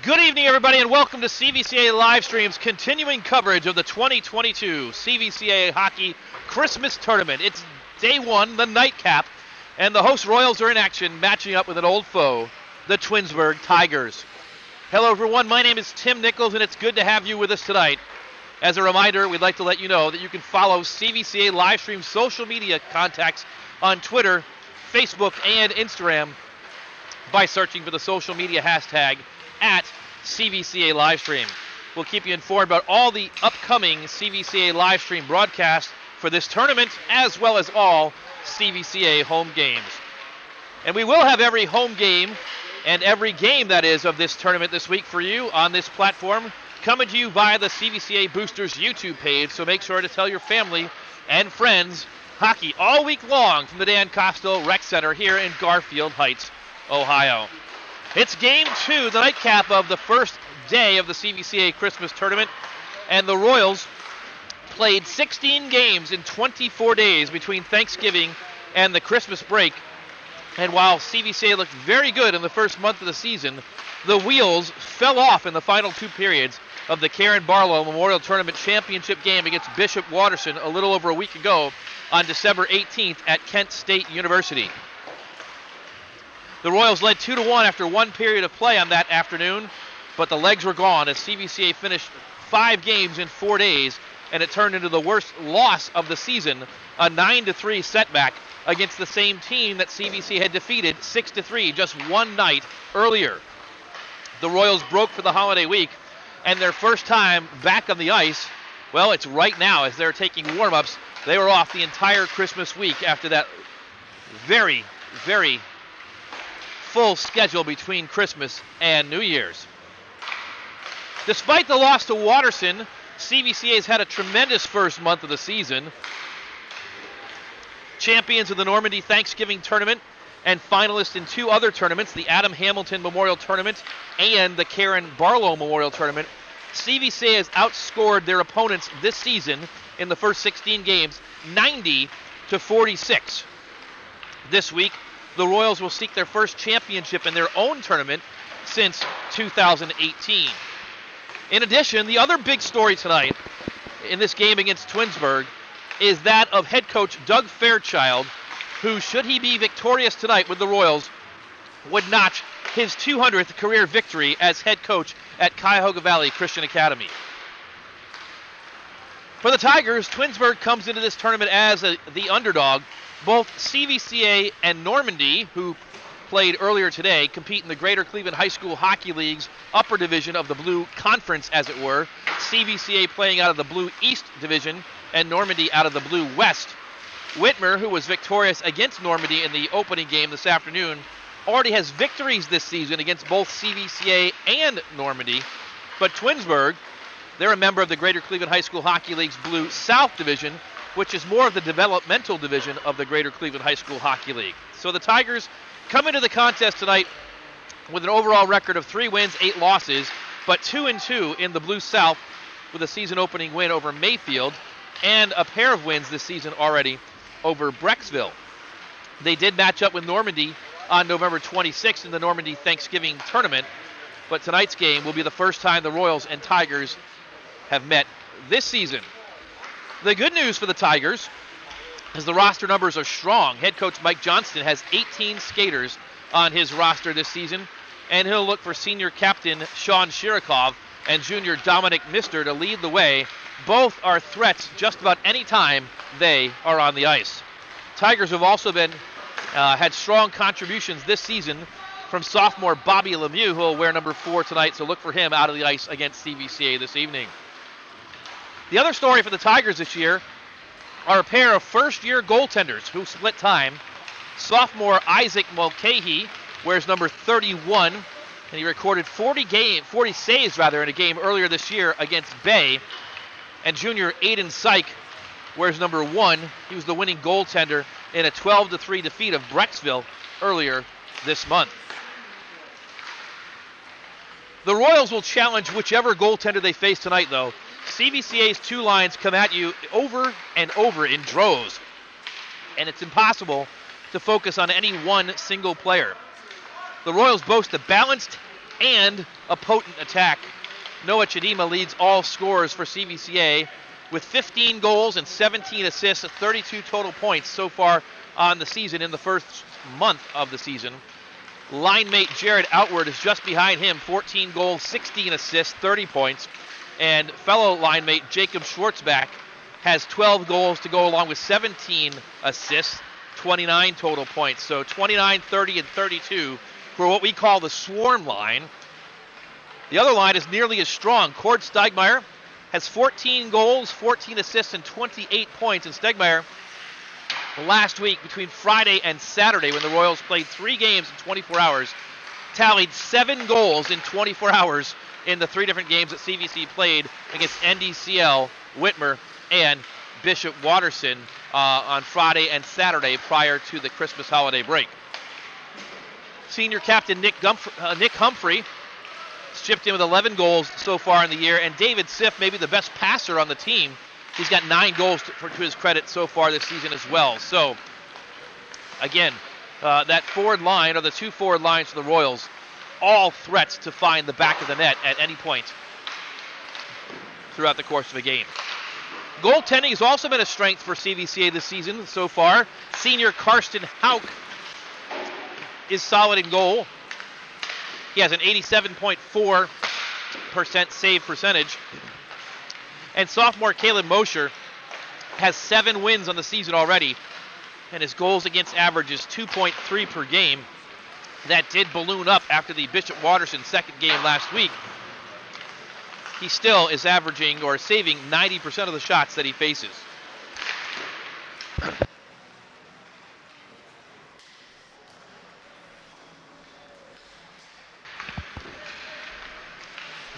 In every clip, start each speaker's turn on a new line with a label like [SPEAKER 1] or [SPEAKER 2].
[SPEAKER 1] Good evening, everybody, and welcome to CVCA Livestream's continuing coverage of the 2022 CVCA Hockey Christmas Tournament. It's day one, the nightcap, and the host Royals are in action, matching up with an old foe, the Twinsburg Tigers. Hello, everyone. My name is Tim Nichols, and it's good to have you with us tonight. As a reminder, we'd like to let you know that you can follow CVCA Livestream's social media contacts on Twitter, Facebook, and Instagram by searching for the social media hashtag at CVCA Livestream. We'll keep you informed about all the upcoming CVCA Livestream broadcasts for this tournament, as well as all CVCA home games. And we will have every home game and every game, that is, of this tournament this week for you on this platform, coming to you via the CVCA Boosters YouTube page, so make sure to tell your family and friends hockey all week long from the Dan Kostel Rec Center here in Garfield Heights, Ohio. It's game two, the nightcap of the first day of the CVCA Christmas Tournament, and the Royals played 16 games in 24 days between Thanksgiving and the Christmas break. And while CVCA looked very good in the first month of the season, the wheels fell off in the final two periods of the Karen Barlow Memorial Tournament Championship game against Bishop Watterson a little over a week ago on December 18th at Kent State University. The Royals led 2-1 after one period of play on that afternoon, but the legs were gone as CVCA finished 5 games in 4 days, and it turned into the worst loss of the season, a 9-3 setback against the same team that CVCA had defeated 6-3 just one night earlier. The Royals broke for the holiday week, and their first time back on the ice, well, it's right now as they're taking warm-ups. They were off the entire Christmas week after that very, very full schedule between Christmas and New Year's. Despite the loss to Watterson, CVCA has had a tremendous first month of the season. Champions of the Normandy Thanksgiving Tournament and finalists in 2 other tournaments, the Adam Hamilton Memorial Tournament and the Karen Barlow Memorial Tournament, CVCA has outscored their opponents this season in the first 16 games 90-46. This week, the Royals will seek their first championship in their own tournament since 2018. In addition, the other big story tonight in this game against Twinsburg is that of head coach Doug Fairchild, who, should he be victorious tonight with the Royals, would notch his 200th career victory as head coach at Cuyahoga Valley Christian Academy. For the Tigers, Twinsburg comes into this tournament as the underdog. Both CVCA and Normandy, who played earlier today, compete in the Greater Cleveland High School Hockey League's upper division of the Blue Conference, as it were. CVCA playing out of the Blue East Division and Normandy out of the Blue West. Whitmer, who was victorious against Normandy in the opening game this afternoon, already has victories this season against both CVCA and Normandy. But Twinsburg, they're a member of the Greater Cleveland High School Hockey League's Blue South Division, which is more of the developmental division of the Greater Cleveland High School Hockey League. So the Tigers come into the contest tonight with an overall record of 3 wins, 8 losses, but 2-2 in the Blue South with a season-opening win over Mayfield and a pair of wins this season already over Brecksville. They did match up with Normandy on November 26th in the Normandy Thanksgiving Tournament, but tonight's game will be the first time the Royals and Tigers have met this season. The good news for the Tigers is the roster numbers are strong. Head coach Mike Johnston has 18 skaters on his roster this season, and he'll look for senior captain Sean Shirikov and junior Dominic Mister to lead the way. Both are threats just about any time they are on the ice. Tigers have also had strong contributions this season from sophomore Bobby Lemieux, who will wear number 4 tonight, so look for him out of the ice against CVCA this evening. The other story for the Tigers this year are a pair of first-year goaltenders who split time. Sophomore Isaac Mulcahy wears number 31, and he recorded 40 saves in a game earlier this year against Bay. And junior Aiden Syke wears number 1. He was the winning goaltender in a 12-3 defeat of Brecksville earlier this month. The Royals will challenge whichever goaltender they face tonight, though. CVCA's 2 lines come at you over and over in droves, and it's impossible to focus on any one single player. The Royals boast a balanced and a potent attack. Noah Chidima leads all scorers for CVCA with 15 goals and 17 assists, 32 total points so far on the season in the first month of the season. Line mate Jared Outward is just behind him, 14 goals, 16 assists, 30 points. And fellow line mate Jacob Schwartzbach has 12 goals to go along with 17 assists, 29 total points. So 29, 30, and 32 for what we call the swarm line. The other line is nearly as strong. Cord Stegmeyer has 14 goals, 14 assists, and 28 points. And Stegmeyer, last week, between Friday and Saturday, when the Royals played 3 games in 24 hours, tallied 7 goals in 24 hours in the 3 different games that CVC played against NDCL, Whitmer, and Bishop Watterson on Friday and Saturday prior to the Christmas holiday break. Senior captain Nick Humphrey chipped in with 11 goals so far in the year, and David Siff, maybe the best passer on the team. He's got 9 goals to his credit so far this season as well. So, again, that forward line, or the 2 forward lines for the Royals, all threats to find the back of the net at any point throughout the course of a game. Goaltending has also been a strength for CVCA this season so far. Senior Karsten Hauk is solid in goal. He has an 87.4% save percentage. And sophomore Caleb Mosher has 7 wins on the season already, and his goals against average is 2.3 per game. That did balloon up after the Bishop Watterson second game last week. He still is averaging or saving 90% of the shots that he faces.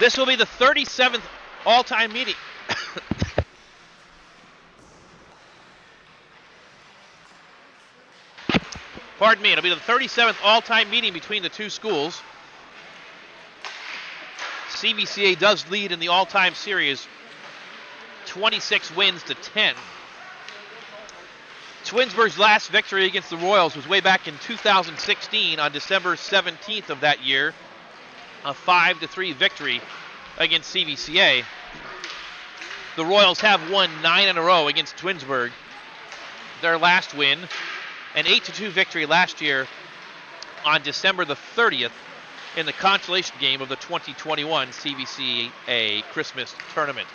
[SPEAKER 1] This will be the 37th all-time meeting. Pardon me, it'll be the 37th all-time meeting between the 2 schools. CVCA does lead in the all-time series, 26 wins to 10. Twinsburg's last victory against the Royals was way back in 2016 on December 17th of that year, a 5-3 victory against CVCA. The Royals have won 9 in a row against Twinsburg. Their last win, an 8-2 victory last year on December the 30th in the consolation game of the 2021 CVCA Christmas Tournament.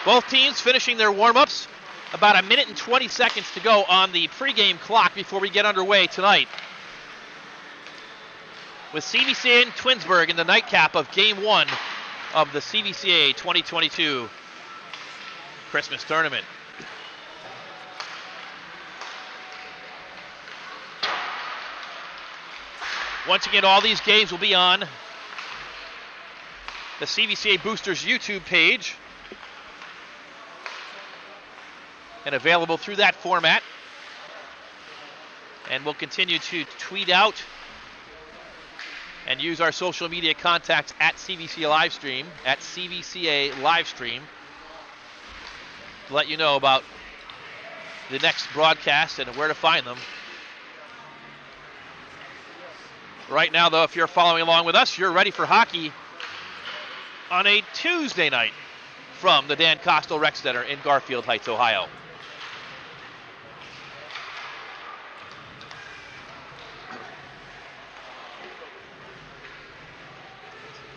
[SPEAKER 1] Both teams finishing their warm-ups. About 1 minute and 20 seconds to go on the pregame clock before we get underway tonight, with CVCA and Twinsburg in the nightcap of Game 1 of the CVCA 2022 Christmas Tournament. Once again, all these games will be on the CVCA Boosters YouTube page and available through that format. And we'll continue to tweet out and use our social media contacts at CVCA Livestream, at CVCA Livestream, to let you know about the next broadcast and where to find them. Right now, though, if you're following along with us, you're ready for hockey on a Tuesday night from the Dan Kostel Rec Center in Garfield Heights, Ohio.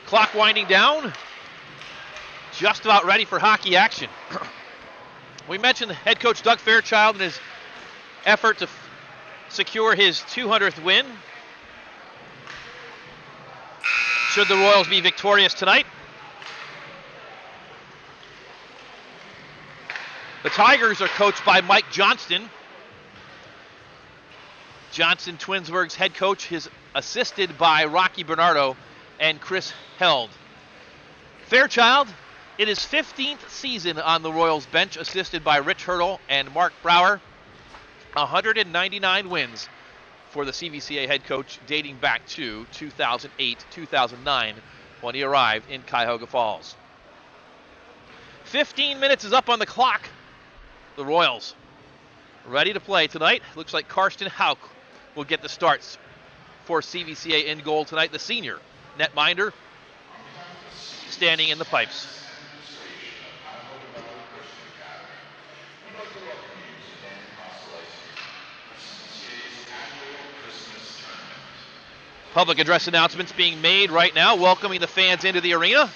[SPEAKER 1] Clock winding down. Just about ready for hockey action. We mentioned head coach Doug Fairchild and his effort to secure his 200th win. Should the Royals be victorious tonight, the Tigers are coached by Mike Johnston. Johnston, Twinsburg's head coach, is assisted by Rocky Bernardo and Chris Held. Fairchild, in his 15th season on the Royals bench, assisted by Rich Hurdle and Mark Brower, 199 wins for the CVCA head coach dating back to 2008-2009 when he arrived in Cuyahoga Falls. 15 minutes is up on the clock. The Royals ready to play tonight. Looks like Karsten Hauk will get the starts for CVCA in goal tonight, the senior netminder, standing in the pipes. Public address announcements being made right now, welcoming the fans into the arena.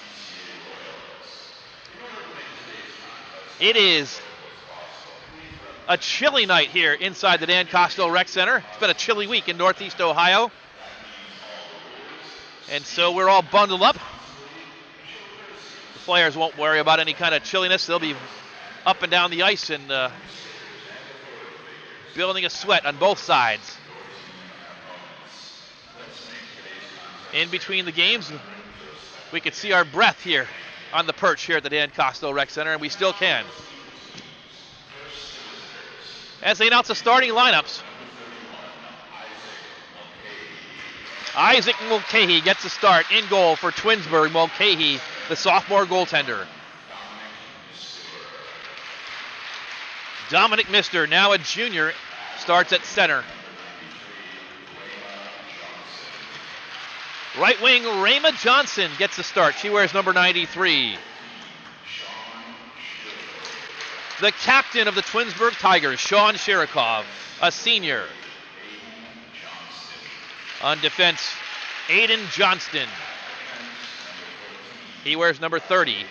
[SPEAKER 1] It is a chilly night here inside the Dan Kostel Rec Center. It's been a chilly week in Northeast Ohio. And so we're all bundled up. The players won't worry about any kind of chilliness. They'll be up and down the ice and building a sweat on both sides. In between the games, we could see our breath here on the perch here at the Dan Kostel Rec Center, and we still can. As they announce the starting lineups, Isaac Mulcahy gets a start in goal for Twinsburg. Mulcahy, the sophomore goaltender. Dominic Mister, now a junior, starts at center. Right wing, Rayma Johnson gets a start. She wears number 93. The captain of the Twinsburg Tigers, Sean Shirikov, a senior. On defense, Aiden Johnston. He wears number 30.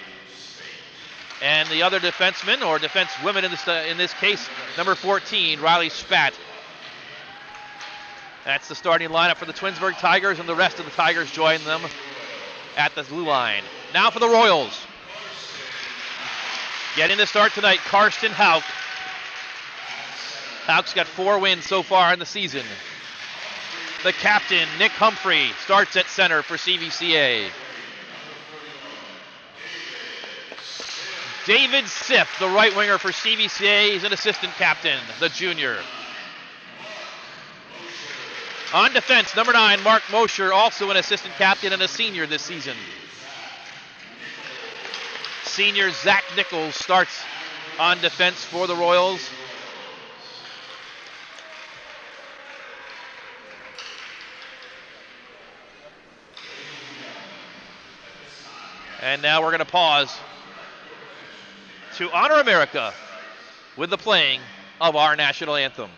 [SPEAKER 1] And the other defenseman, or defensewomen in this case, number 14, Riley Spat. That's the starting lineup for the Twinsburg Tigers, and the rest of the Tigers join them at the blue line. Now for the Royals. Getting the start tonight, Karsten Hauk. Hauk's got 4 wins so far in the season. The captain, Nick Humphrey, starts at center for CVCA. David Siff, the right winger for CVCA, is an assistant captain, the junior. On defense, number 9, Mark Mosher, also an assistant captain and a senior this season. Senior Zach Nichols starts on defense for the Royals. And now we're going to pause to honor America with the playing of our national anthem.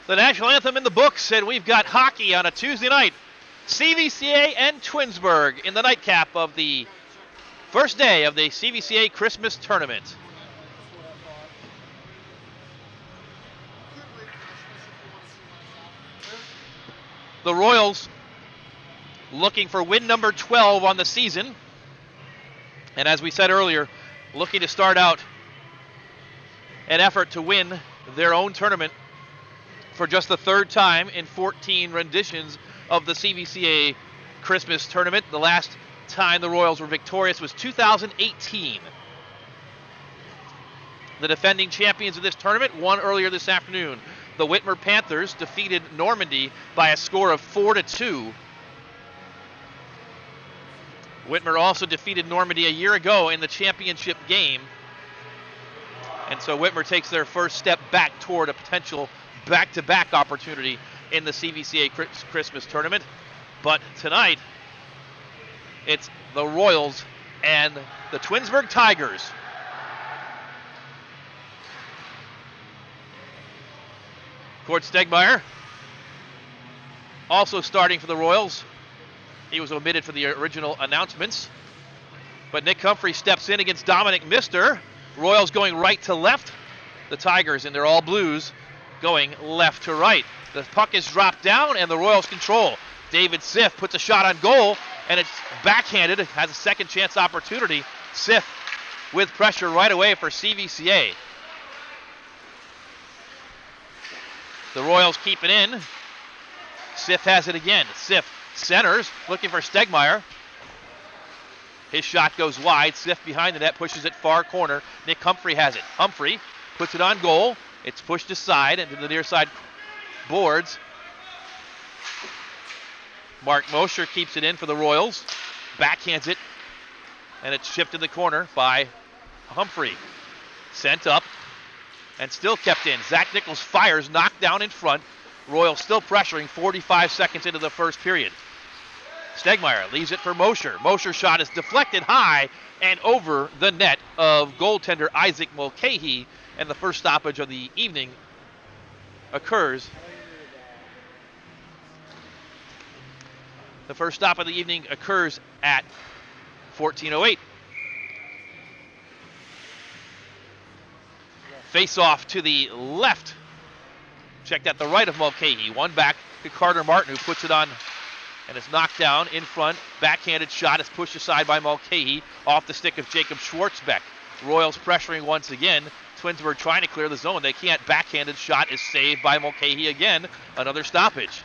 [SPEAKER 1] The national anthem in the books, and we've got hockey on a Tuesday night. CVCA and Twinsburg in the nightcap of the first day of the CVCA Christmas tournament. The Royals looking for win number 12 on the season. And as we said earlier, looking to start out an effort to win their own tournament for just the third time in 14 renditions of the CVCA Christmas tournament. The last time the Royals were victorious was 2018. The defending champions of this tournament won earlier this afternoon. The Whitmer Panthers defeated Normandy by a score of 4-2. Whitmer also defeated Normandy a year ago in the championship game. And so Whitmer takes their first step back toward a potential back-to-back opportunity in the CVCA Christmas tournament. But tonight, It's the Royals and the Twinsburg Tigers. Cord Stegmeyer also starting for the Royals. He was omitted for the original announcements. But Nick Humphrey steps in against Dominic Mister. Royals going right to left. The Tigers, in their all blues, going left to right. The puck is dropped down, and the Royals control. David Siff puts a shot on goal, and it's backhanded. Has a second chance opportunity. Siff with pressure right away for CVCA. The Royals keep it in. Siff has it again. Siff centers, looking for Stegmeyer. His shot goes wide. Siff behind the net, pushes it far corner. Nick Humphrey has it. Humphrey puts it on goal. It's pushed aside into the near side boards. Mark Mosher keeps it in for the Royals. Backhands it, and it's shipped in the corner by Humphrey. Sent up and still kept in. Zach Nichols fires, knocked down in front. Royals still pressuring 45 seconds into the first period. Stegmeyer leaves it for Mosher. Mosher's shot is deflected high and over the net of goaltender Isaac Mulcahy, and the first stoppage of the evening occurs. The first stop of the evening occurs at 14:08. Face off to the left. Checked at the right of Mulcahy. One back to Carter Martin, who puts it on, and it's knocked down in front. Backhanded shot is pushed aside by Mulcahy off the stick of Jacob Schwartzbeck. Royals pressuring once again. Twinsburg trying to clear the zone. They can't. Backhanded shot is saved by Mulcahy again. Another stoppage.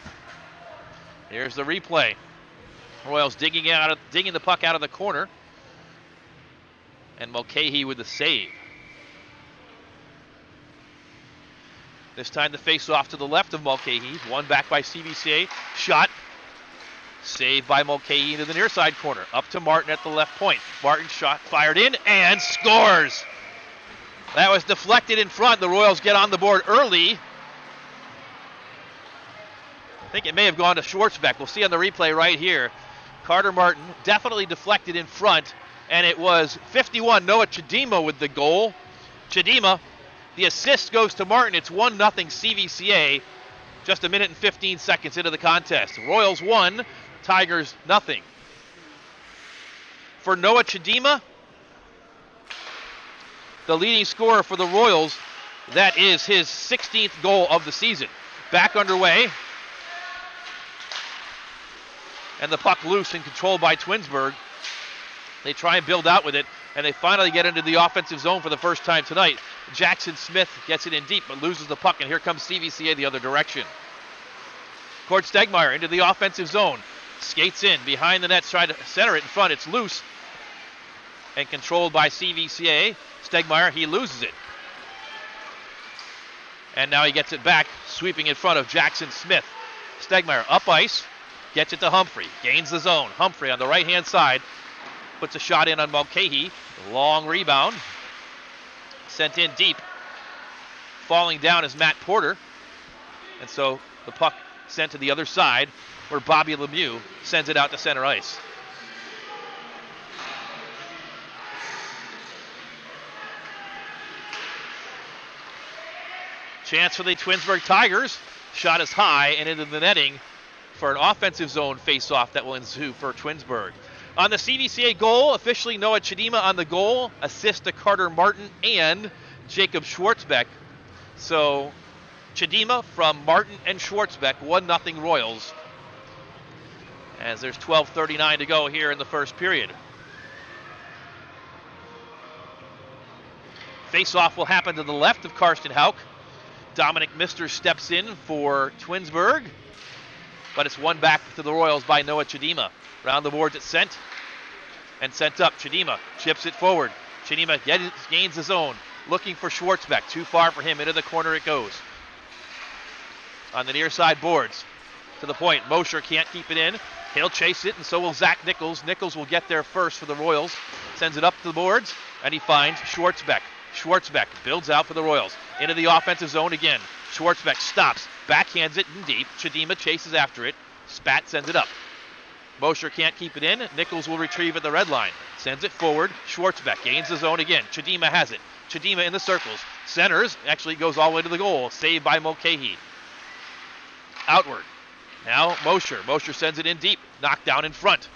[SPEAKER 1] Here's the replay. Royals digging the puck out of the corner. And Mulcahy with the save. This time the face-off to the left of Mulcahy. One back by CVCA. Shot. Saved by Mulcahy into the near side corner. Up to Martin at the left point. Martin shot fired in and scores. That was deflected in front. The Royals get on the board early. I think it may have gone to Schwartzbeck. We'll see on the replay right here. Carter Martin definitely deflected in front, and it was 51 Noah Chidima with the goal. Chidima, the assist goes to Martin. It's 1-0 CVCA. Just a minute and 15 seconds into the contest. Royals 1, Tigers 0. For Noah Chidima, the leading scorer for the Royals, that is his 16th goal of the season. Back underway. And the puck loose and controlled by Twinsburg. They try and build out with it, and they finally get into the offensive zone for the first time tonight. Jackson Smith gets it in deep, but loses the puck, and here comes CVCA the other direction. Cord Stegmeyer into the offensive zone. Skates in, behind the net, trying to center it in front. It's loose and controlled by CVCA. Stegmeyer, he loses it. And now he gets it back, sweeping in front of Jackson Smith. Stegmeyer up ice, gets it to Humphrey, gains the zone. Humphrey on the right-hand side, puts a shot in on Mulcahy. Long rebound. Sent in deep. Falling down is Matt Porter. And so the puck sent to the other side, where Bobby Lemieux sends it out to center ice. Chance for the Twinsburg Tigers. Shot is high and into the netting for an offensive zone face-off that will ensue for Twinsburg. On the CVCA goal, officially Noah Chidima on the goal. Assist to Carter Martin and Jacob Schwartzbeck. So Chidima from Martin and Schwartzbeck, 1-0 Royals. As there's 12:39 to go here in the first period. Face-off will happen to the left of Karsten Houck. Dominic Mister steps in for Twinsburg, but it's one back to the Royals by Noah Chidima. Round the boards it's sent, and sent up. Chidima chips it forward. Chidima gains the zone, looking for Schwartzbeck. Too far for him, into the corner it goes. On the near side boards, to the point. Mosher can't keep it in. He'll chase it, and so will Zach Nichols. Nichols will get there first for the Royals. Sends it up to the boards, and he finds Schwartzbeck. Schwartzbeck builds out for the Royals. Into the offensive zone again. Schwartzbeck stops, backhands it in deep. Chidima chases after it. Spat sends it up. Mosher can't keep it in. Nichols will retrieve at the red line. Sends it forward. Schwartzbeck gains the zone again. Chidima has it. Chidima in the circles. Centers. Actually goes all the way to the goal. Saved by Mulcahy. Outward. Now Mosher. Mosher sends it in deep. Knocked down in front.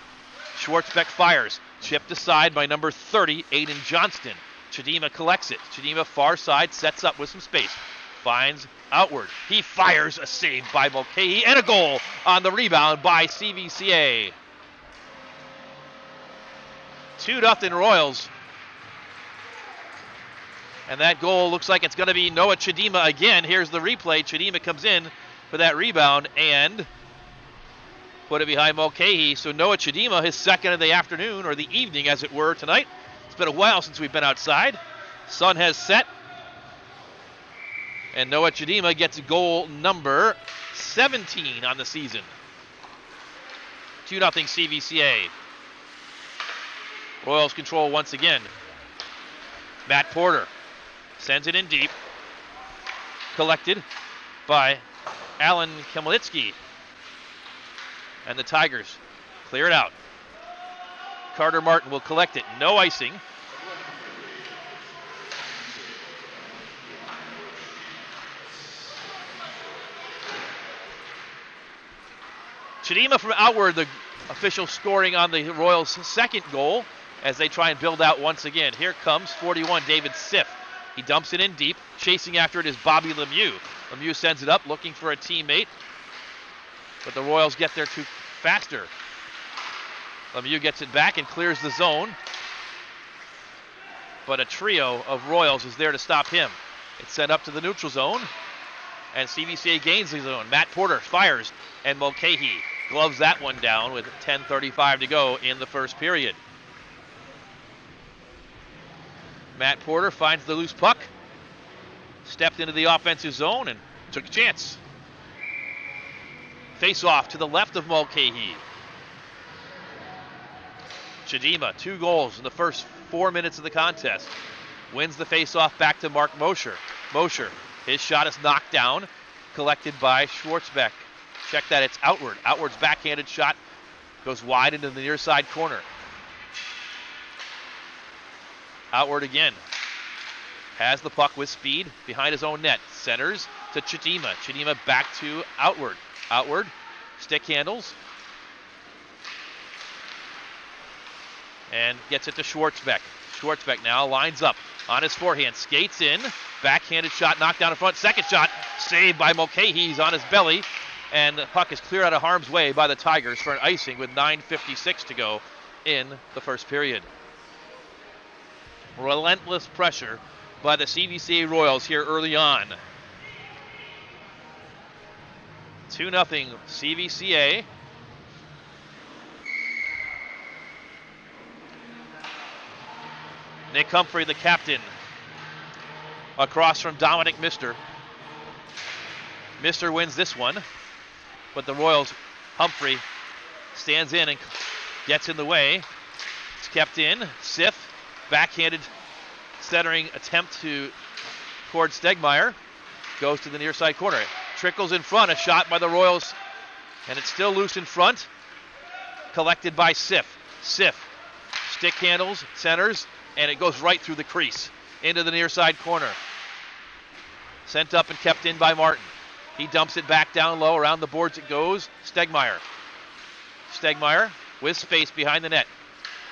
[SPEAKER 1] Schwartzbeck fires. Chipped aside by number 30, Aiden Johnston. Chidima collects it. Chidima far side sets up with some space. Finds outward. He fires, a save by Mulcahy, and a goal on the rebound by CVCA. 2-0 Royals. And that goal looks like it's going to be Noah Chidima again. Here's the replay. Chidima comes in for that rebound and put it behind Mulcahy. So Noah Chidima, his second of the afternoon, or the evening as it were, tonight. It's been a while since we've been outside. Sun has set. And Noah Chidima gets goal number 17 on the season. 2-0 CVCA. Royals control once again. Matt Porter sends it in deep. Collected by Alan Kemlitsky. And the Tigers clear it out. Carter Martin will collect it. No icing. Chidima from outward, the official scoring on the Royals' second goal as they try and build out once again. Here comes 41, David Siff. He dumps it in deep. Chasing after it is Bobby Lemieux. Lemieux sends it up, looking for a teammate. But the Royals get there too faster. Lemieux gets it back and clears the zone. But a trio of Royals is there to stop him. It's sent up to the neutral zone. And CVCA gains the zone. Matt Porter fires, and Mulcahy gloves that one down with 10:35 to go in the first period. Matt Porter finds the loose puck, stepped into the offensive zone, and took a chance. Face-off to the left of Mulcahy. Chidima, 2 goals in the first 4 minutes of the contest. Wins the face-off back to Mark Mosher. Mosher, his shot is knocked down, collected by Schwartzbeck. Check that, it's outward. Outward's backhanded shot goes wide into the near side corner. Outward again. Has the puck with speed behind his own net. Centers to Chidima. Chidima back to outward. Outward, stick handles. And gets it to Schwartzbeck. Schwartzbeck now lines up on his forehand. Skates in. Backhanded shot knocked down in front. Second shot saved by Mulcahy. He's on his belly. And the puck is cleared out of harm's way by the Tigers for an icing with 9:56 to go in the first period. Relentless pressure by the CVCA Royals here early on. 2-0 CVCA. Nick Humphrey, the captain, across from Dominic Mister. Mister wins this one, but the Royals, Humphrey, stands in and gets in the way. It's kept in. Siff, backhanded centering attempt toward Stegmeyer. Goes to the near side corner. Trickles in front, a shot by the Royals, and it's still loose in front. Collected by Siff. Siff, stick handles, centers, and it goes right through the crease into the near side corner. Sent up and kept in by Martin. He dumps it back down low. Around the boards it goes. Stegmeyer. Stegmeyer with space behind the net.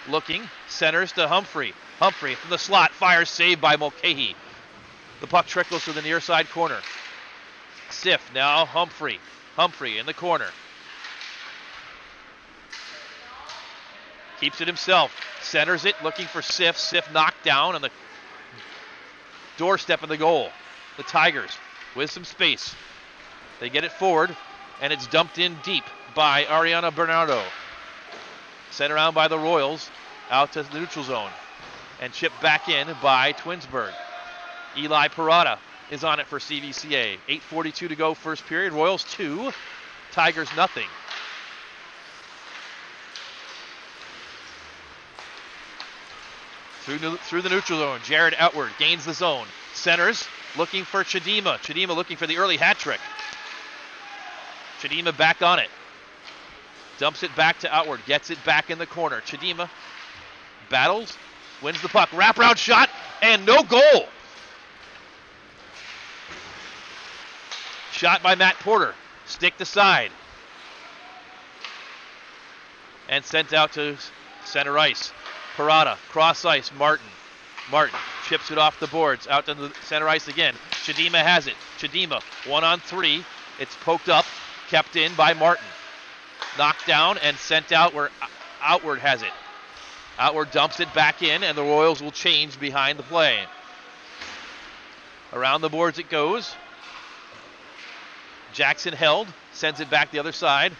[SPEAKER 1] Looking. Centers to Humphrey. Humphrey from the slot. Fires, saved by Mulcahy. The puck trickles to the near side corner. Siff now Humphrey. Humphrey in the corner. Keeps it himself. Centers it, looking for Siff. Siff knocked down on the doorstep of the goal. The Tigers with some space. They get it forward, and it's dumped in deep by Ariana Bernardo. Sent around by the Royals out to the neutral zone. And chipped back in by Twinsburg. Eli Parada is on it for CVCA. 8:42 to go first period. Royals 2, Tigers nothing. Through the neutral zone, Jared outward, gains the zone. Centers, looking for Chidima. Chidima looking for the early hat trick. Chidima back on it. Dumps it back to Outward. Gets it back in the corner. Chidima battles. Wins the puck. Wraparound shot. And no goal. Shot by Matt Porter. Stick to side. And sent out to center ice. Parada. Cross ice. Martin chips it off the boards. Out to the center ice again. Chidima has it. Chidima 1-on-3. It's poked up. Kept in by Martin. Knocked down and sent out where Outward has it. Outward dumps it back in, and the Royals will change behind the play. Around the boards it goes. Jackson held. Sends it back the other side.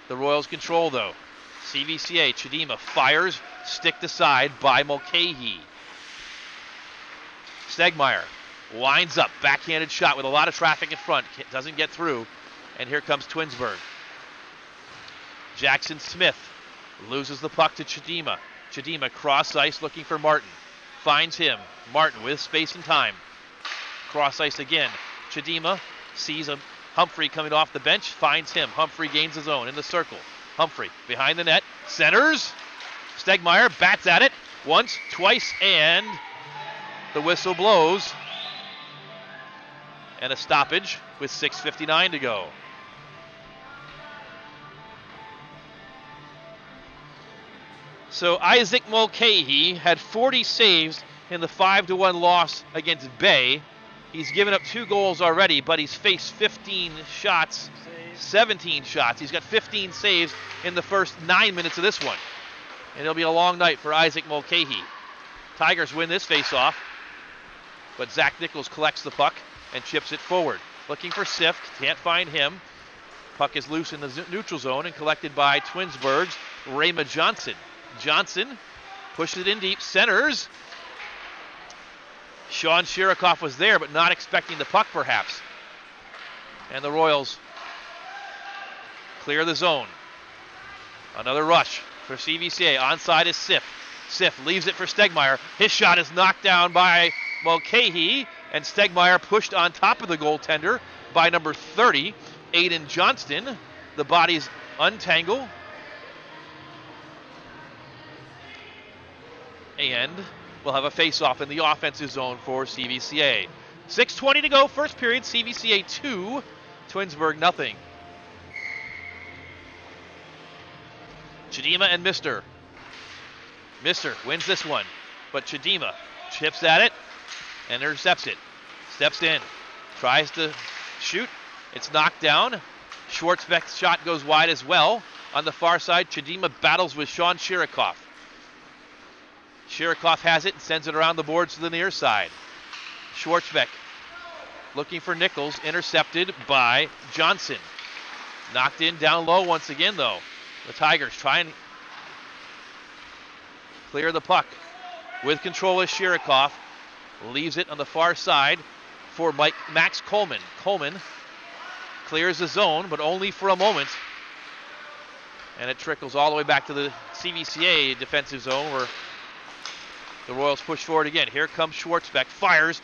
[SPEAKER 1] The Royals control, though. CVCA. Chidima fires. Stick to side by Mulcahy. Stegmeyer winds up. Backhanded shot with a lot of traffic in front. Doesn't get through. And here comes Twinsburg. Jackson Smith loses the puck to Chidima. Chidima cross ice looking for Martin. Finds him. Martin with space and time. Cross ice again. Chidima sees a Humphrey coming off the bench. Finds him. Humphrey gains his own in the circle. Humphrey behind the net. Centers. Stegmeyer bats at it. Once, twice, and the whistle blows. And a stoppage with 6:59 to go. So Isaac Mulcahy had 40 saves in the 5-1 loss against Bay. He's given up 2 goals already, but he's faced 15 shots, 17 shots. He's got 15 saves in the first 9 minutes of this one. And it'll be a long night for Isaac Mulcahy. Tigers win this faceoff, but Zach Nichols collects the puck and chips it forward. Looking for Sift, can't find him. Puck is loose in the neutral zone and collected by Twinsburg's Rayma Johnson. Johnson pushes it in deep, centers. Sean Shirikoff was there, but not expecting the puck perhaps. And the Royals clear the zone. Another rush for CVCA. Onside is Sift. Sift leaves it for Stegmeyer. His shot is knocked down by Mulcahy, and Stegmeyer pushed on top of the goaltender by number 30, Aiden Johnston. The bodies untangle. And we'll have a face-off in the offensive zone for CVCA. 6:20 to go, first period. CVCA 2, Twinsburg nothing. Chidima and Mister. Mister wins this one, but Chidima chips at it and intercepts it. Steps in, tries to shoot. It's knocked down. Schwartzbeck's shot goes wide as well. On the far side, Chidima battles with Sean Shirikoff. Shirikoff has it and sends it around the boards to the near side. Schwartzbeck looking for Nichols, intercepted by Johnson. Knocked in down low once again, though. The Tigers try and clear the puck. With control is Shirikoff. Leaves it on the far side for Max Coleman. Coleman clears the zone, but only for a moment. And it trickles all the way back to the CVCA defensive zone where the Royals push forward again. Here comes Schwartzbeck. Fires.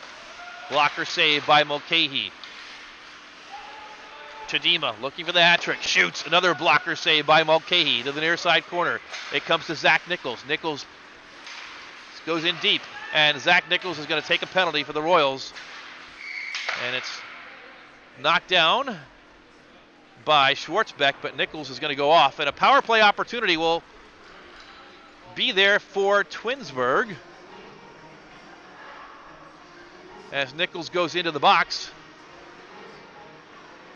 [SPEAKER 1] Blocker save by Mulcahy. Chidima looking for the hat trick. Shoots. Another blocker save by Mulcahy to the near side corner. It comes to Zach Nichols. Nichols goes in deep. And Zach Nichols is going to take a penalty for the Royals. And it's knocked down by Schwartzbeck, but Nichols is going to go off. And a power play opportunity will be there for Twinsburg as Nichols goes into the box.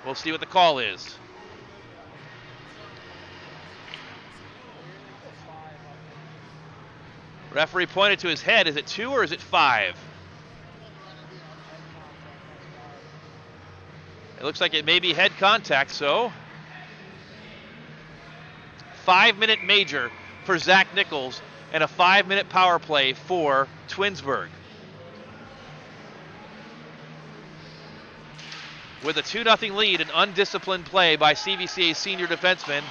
[SPEAKER 1] We'll see what the call is. Referee pointed to his head. Is it 2 or is it 5? It looks like it may be head contact, so 5-minute major for Zach Nichols and a 5-minute power play for Twinsburg. With a 2-0 lead, an undisciplined play by CVCA's senior defenseman,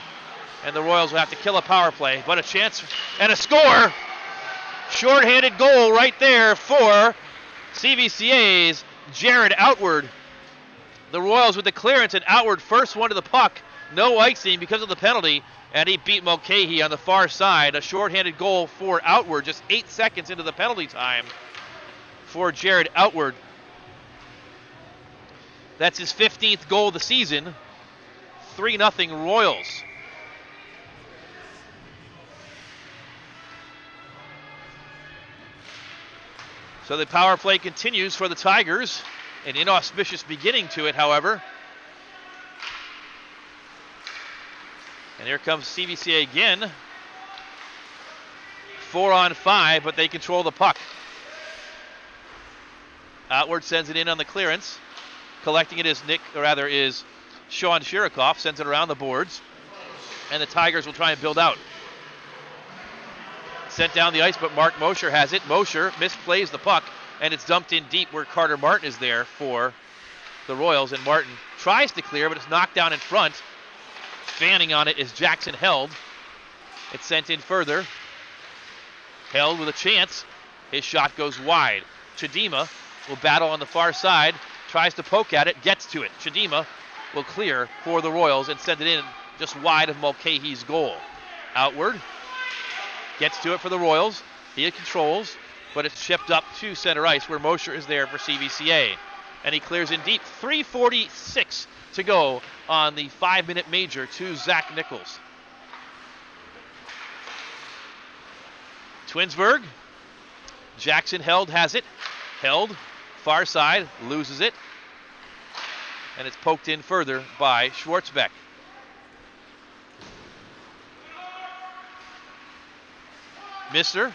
[SPEAKER 1] and the Royals will have to kill a power play, but a chance and a score. Short-handed goal right there for CVCA's Jared Outward. The Royals with the clearance, and Outward first one to the puck no icing because of the penalty, and he beat Mulcahy on the far side. A shorthanded goal for Outward, just 8 seconds into the penalty time for Jared Outward. That's his 15th goal of the season. 3-0 Royals. So the power play continues for the Tigers. An inauspicious beginning to it, however. And here comes CVCA again. 4-on-5, but they control the puck. Outward sends it in on the clearance. Collecting it is Sean Shirikoff. Sends it around the boards. And the Tigers will try and build out. Sent down the ice, but Mark Mosher has it. Mosher misplays the puck, and it's dumped in deep where Carter Martin is there for the Royals. And Martin tries to clear, but it's knocked down in front. Fanning on it is Jackson Held. It's sent in further. Held with a chance. His shot goes wide. Chidima will battle on the far side. Tries to poke at it. Gets to it. Chidima will clear for the Royals and send it in just wide of Mulcahy's goal. Outward. Gets to it for the Royals. He controls, but it's shipped up to center ice where Mosher is there for CVCA. And he clears in deep. 3:46 to go on the 5-minute major to Zach Nichols. Twinsburg. Jackson Held has it. Held. Far side. Loses it. And it's poked in further by Schwartzbeck. Mister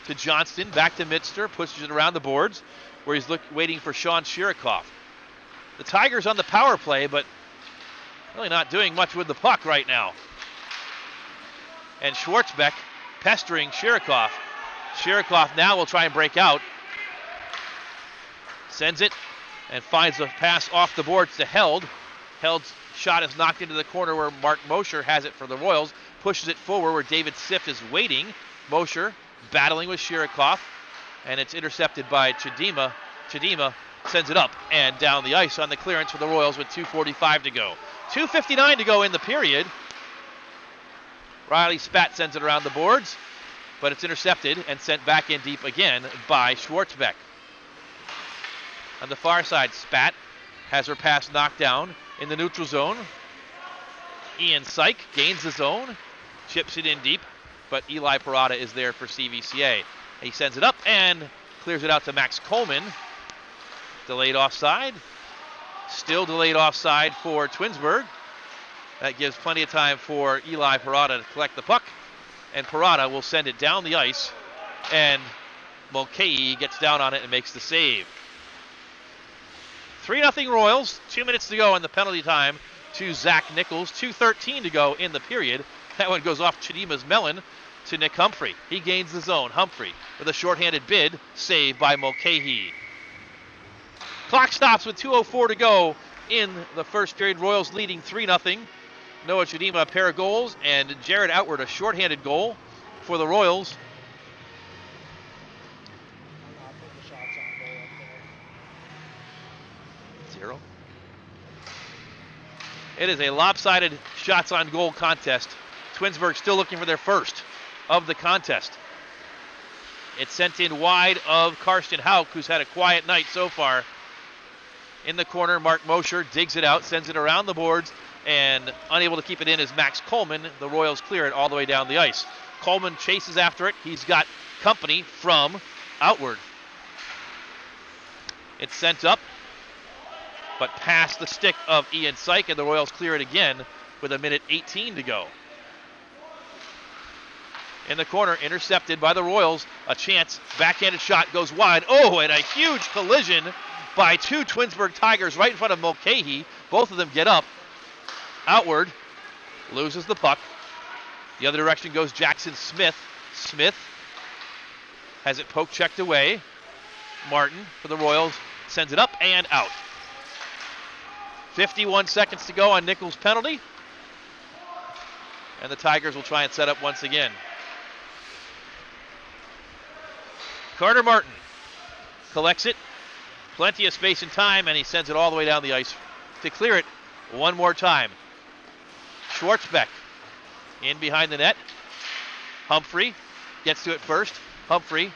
[SPEAKER 1] to Johnston, back to Mitster, pushes it around the boards where he's waiting for Sean Shirikoff. The Tigers on the power play, but really not doing much with the puck right now. And Schwartzbeck pestering Shirikoff. Shirikoff now will try and break out. Sends it and finds a pass off the boards to Held. Held's shot is knocked into the corner where Mark Mosher has it for the Royals. Pushes it forward where David Sift is waiting. Mosher battling with Shirikoff, and it's intercepted by Chidima. Chidima sends it up and down the ice on the clearance for the Royals with 2:45 to go. 2:59 to go in the period. Riley Spat sends it around the boards, but it's intercepted and sent back in deep again by Schwartzbeck. On the far side, Spat has her pass knocked down in the neutral zone. Ian Syke gains the zone, chips it in deep, but Eli Parada is there for CVCA. He sends it up and clears it out to Max Coleman. Delayed offside. Still delayed offside for Twinsburg. That gives plenty of time for Eli Parada to collect the puck, and Parada will send it down the ice, and Mulcahy gets down on it and makes the save. 3-0 Royals, 2 minutes to go in the penalty time to Zach Nichols. 2:13 to go in the period. That one goes off Chidima's melon to Nick Humphrey. He gains the zone. Humphrey with a shorthanded bid, saved by Mulcahy. Clock stops with 2:04 to go in the first period. Royals leading 3-0. Noah Chidima a pair of goals, and Jared Outward a shorthanded goal for the Royals. Zero. It is a lopsided shots on goal contest. Twinsburg still looking for their first of the contest. It's sent in wide of Karsten Hauk, who's had a quiet night so far. In the corner, Mark Mosher digs it out, sends it around the boards, and unable to keep it in is Max Coleman. The Royals clear it all the way down the ice. Coleman chases after it. He's got company from Outward. It's sent up, but past the stick of Ian Syke, and the Royals clear it again with 1:18 to go. In the corner, intercepted by the Royals. A chance, backhanded shot goes wide. Oh, and a huge collision by two Twinsburg Tigers right in front of Mulcahy. Both of them get up. Outward loses the puck. The other direction goes Jackson Smith. Smith has it poke checked away. Martin for the Royals sends it up and out. 51 seconds to go on Nichols' penalty. And the Tigers will try and set up once again. Carter Martin collects it. Plenty of space and time, and he sends it all the way down the ice to clear it one more time. Schwartzbeck in behind the net. Humphrey gets to it first. Humphrey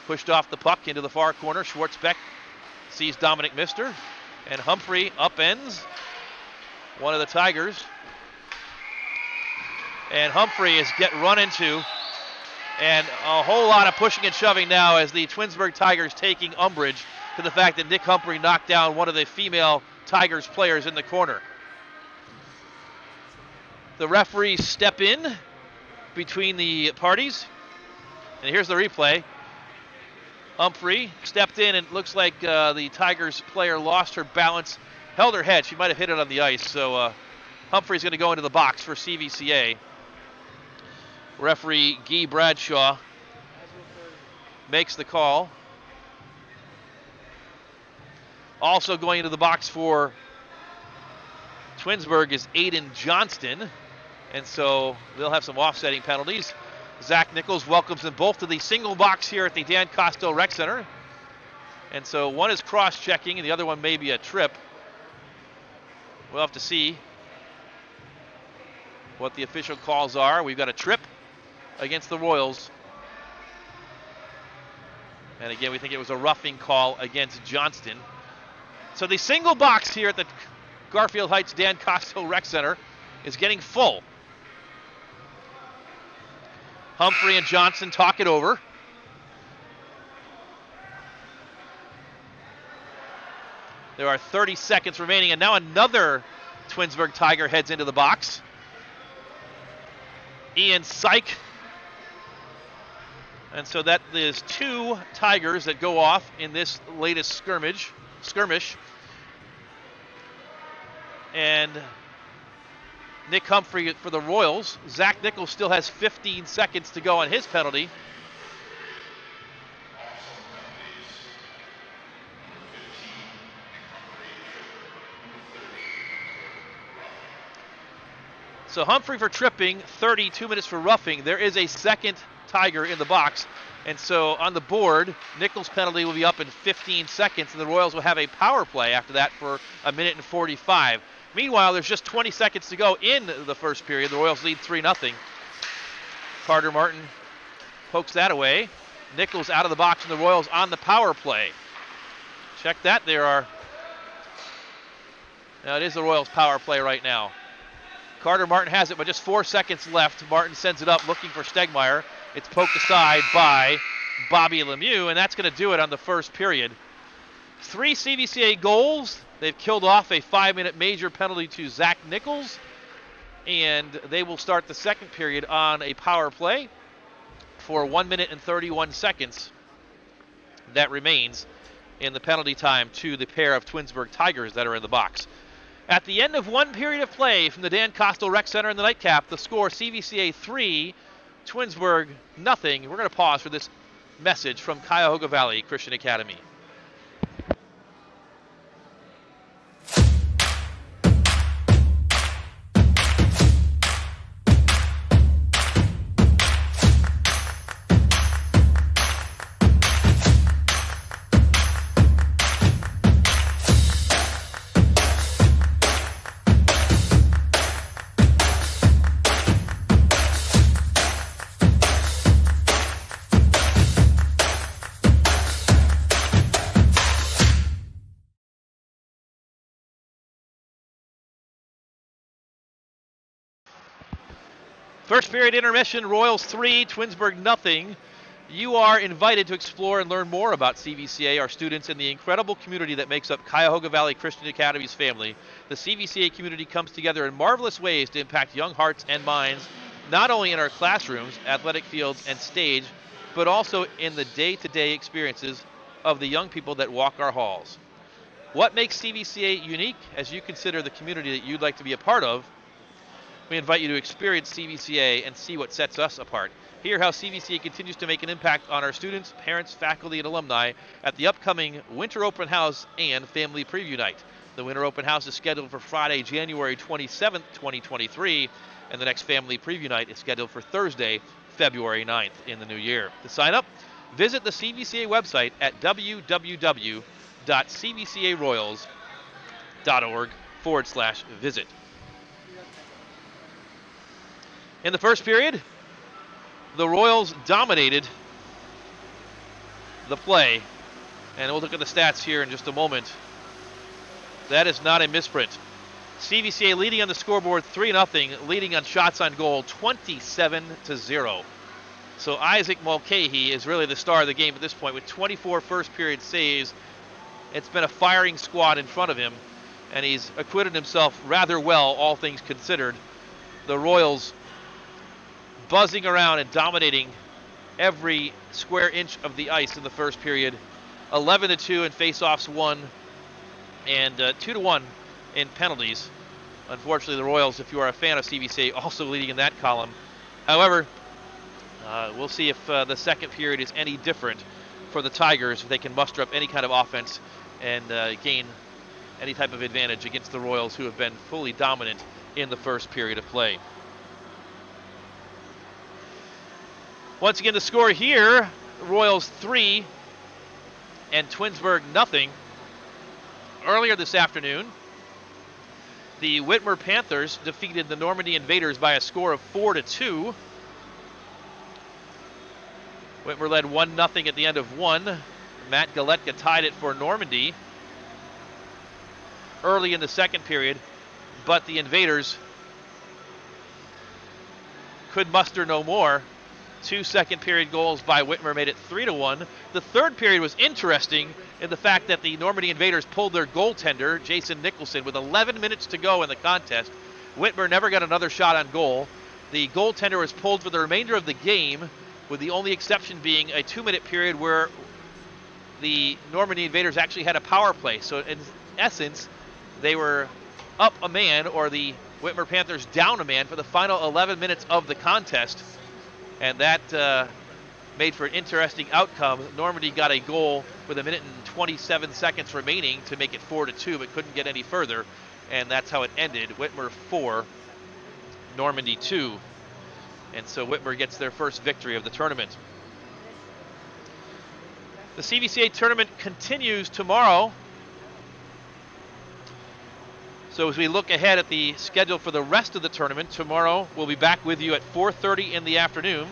[SPEAKER 1] pushed off the puck into the far corner. Schwartzbeck sees Dominic Mister, and Humphrey upends one of the Tigers. And Humphrey is run into, and a whole lot of pushing and shoving now as the Twinsburg Tigers taking umbrage to the fact that Nick Humphrey knocked down one of the female Tigers players in the corner. The referees step in between the parties, and here's the replay. Humphrey stepped in, and it looks like the Tigers player lost her balance, held her head. She might have hit it on the ice, so Humphrey's going to go into the box for CVCA. Referee Guy Bradshaw makes the call. Also going into the box for Twinsburg is Aiden Johnston, and so they'll have some offsetting penalties. Zach Nichols welcomes them both to the single box here at the Dan Kostel Rec Center. And so one is cross-checking and the other one may be a trip. We'll have to see what the official calls are. We've got a trip against the Royals. And again, we think it was a roughing call against Johnston. So the single box here at the Garfield Heights Dan Kostel Rec Center is getting full. Humphrey and Johnson talk it over. There are 30 seconds remaining, and now another Twinsburg Tiger heads into the box. Ian Syke. And so that is two Tigers that go off in this latest skirmish. And Nick Humphrey for the Royals. Zach Nichols still has 15 seconds to go on his penalty. So Humphrey for tripping, 32 minutes for roughing. There is a second Tiger in the box. And so on the board, Nichols' penalty will be up in 15 seconds, and the Royals will have a power play after that for a minute and 45. Meanwhile, there's just 20 seconds to go in the first period. The Royals lead 3-0. Carter Martin pokes that away. Nichols out of the box, and the Royals on the power play. Check that. Now it is the Royals' power play right now. Carter Martin has it, but just 4 seconds left. Martin sends it up looking for Stegmeyer. It's poked aside by Bobby Lemieux, and that's going to do it on the first period. 3 CVCA goals. They've killed off a 5-minute major penalty to Zach Nichols, and they will start the second period on a power play for 1 minute and 31 seconds. That remains in the penalty time to the pair of Twinsburg Tigers that are in the box. At the end of one period of play from the Dan Kostel Rec Center in the nightcap, the score CVCA 3, Twinsburg nothing. We're going to pause for this message from Cuyahoga Valley Christian Academy. First period intermission, Royals 3, Twinsburg nothing. You are invited to explore and learn more about CVCA, our students, and the incredible community that makes up Cuyahoga Valley Christian Academy's family. The CVCA community comes together in marvelous ways to impact young hearts and minds, not only in our classrooms, athletic fields, and stage, but also in the day-to-day experiences of the young people that walk our halls. What makes CVCA unique as you consider the community that you'd like to be a part of? We invite you to experience CVCA and see what sets us apart. Hear how CVCA continues to make an impact on our students, parents, faculty, and alumni at the upcoming Winter Open House and Family Preview Night. The Winter Open House is scheduled for Friday, January 27th, 2023, and the next Family Preview Night is scheduled for Thursday, February 9th in the new year. To sign up, visit the CVCA website at www.cvcaroyals.org www.cvca.com/visit. In the first period, the Royals dominated the play. And we'll look at the stats here in just a moment. That is not a misprint. CVCA leading on the scoreboard 3-0, leading on shots on goal 27-0. So Isaac Mulcahy is really the star of the game at this point with 24 first period saves. It's been a firing squad in front of him, and he's acquitted himself rather well, all things considered. The Royals buzzing around and dominating every square inch of the ice in the first period. 11-2 in faceoffs won, and 2-1 in penalties. Unfortunately, the Royals, if you are a fan of CVCA, also leading in that column. However, we'll see if the second period is any different for the Tigers, if they can muster up any kind of offense and gain any type of advantage against the Royals, who have been fully dominant in the first period of play. Once again, the score here, Royals 3 and Twinsburg 0. Earlier this afternoon, the Whitmer Panthers defeated the Normandy Invaders by a score of 4-2. Whitmer led 1-0 at the end of one. Matt Galetka tied it for Normandy early in the second period, but the Invaders could muster no more. 2 second period goals by Whitmer made it 3-1. The third period was interesting in the fact that the Normandy Invaders pulled their goaltender, Jason Nicholson, with 11 minutes to go in the contest. Whitmer never got another shot on goal. The goaltender was pulled for the remainder of the game, with the only exception being a 2-minute period where the Normandy Invaders actually had a power play. So in essence, they were up a man, or the Whitmer Panthers down a man, for the final 11 minutes of the contest. And that made for an interesting outcome. Normandy got a goal with 1 minute and 27 seconds remaining to make it 4-2, but couldn't get any further. And that's how it ended. Whitmer 4, Normandy 2. And so Whitmer gets their first victory of the tournament. The CVCA tournament continues tomorrow. So as we look ahead at the schedule for the rest of the tournament, tomorrow we'll be back with you at 4:30 in the afternoon.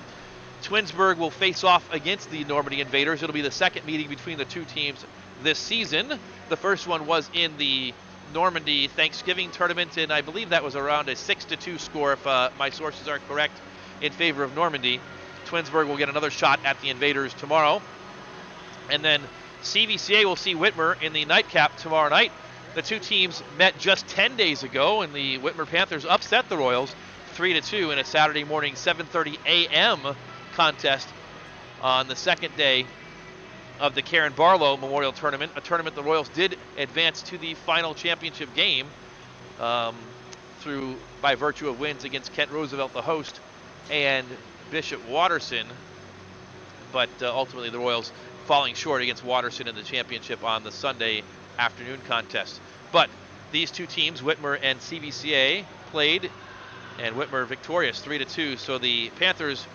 [SPEAKER 1] Twinsburg will face off against the Normandy Invaders. It'll be the second meeting between the two teams this season. The first one was in the Normandy Thanksgiving tournament, and I believe that was around a 6-2 score, if my sources are correct, in favor of Normandy. Twinsburg will get another shot at the Invaders tomorrow. And then CVCA will see Whitmer in the nightcap tomorrow night. The two teams met just 10 days ago, and the Whitmer Panthers upset the Royals 3-2 in a Saturday morning 7:30 a.m. contest on the second day of the Karen Barlow Memorial Tournament, a tournament the Royals did advance to the final championship game by virtue of wins against Kent Roosevelt, the host, and Bishop Watterson, but ultimately the Royals falling short against Watterson in the championship on the Sunday afternoon contest. But these two teams, Whitmer and CVCA, played, and Whitmer victorious 3-2. So the Panthers,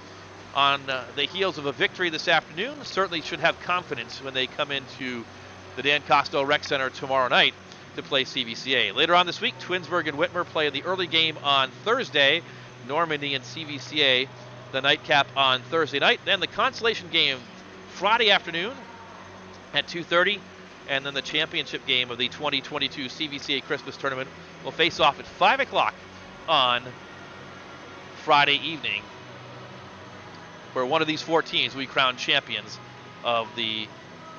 [SPEAKER 1] on the heels of a victory this afternoon, certainly should have confidence when they come into the Dan Kostel Rec Center tomorrow night to play CVCA. Later on this week, Twinsburg and Whitmer play the early game on Thursday. Normandy and CVCA, the nightcap on Thursday night. Then the consolation game Friday afternoon at 2:30. And then the championship game of the 2022 CVCA Christmas Tournament will face off at 5 o'clock on Friday evening, where one of these four teams will be crowned champions of the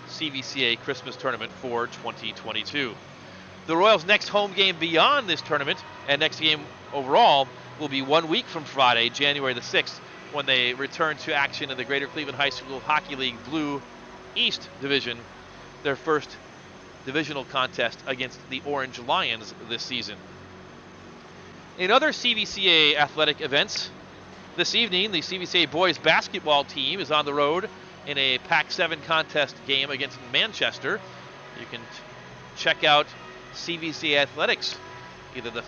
[SPEAKER 1] CVCA Christmas Tournament for 2022. The Royals' next home game beyond this tournament, and next game overall, will be 1 week from Friday, January the 6th, when they return to action in the Greater Cleveland High School Hockey League Blue East Division, their first divisional contest against the Orange Lions this season. In other CVCA athletic events, this evening the CVCA boys basketball team is on the road in a Pac-7 contest game against Manchester. You can check out CVCA Athletics, either the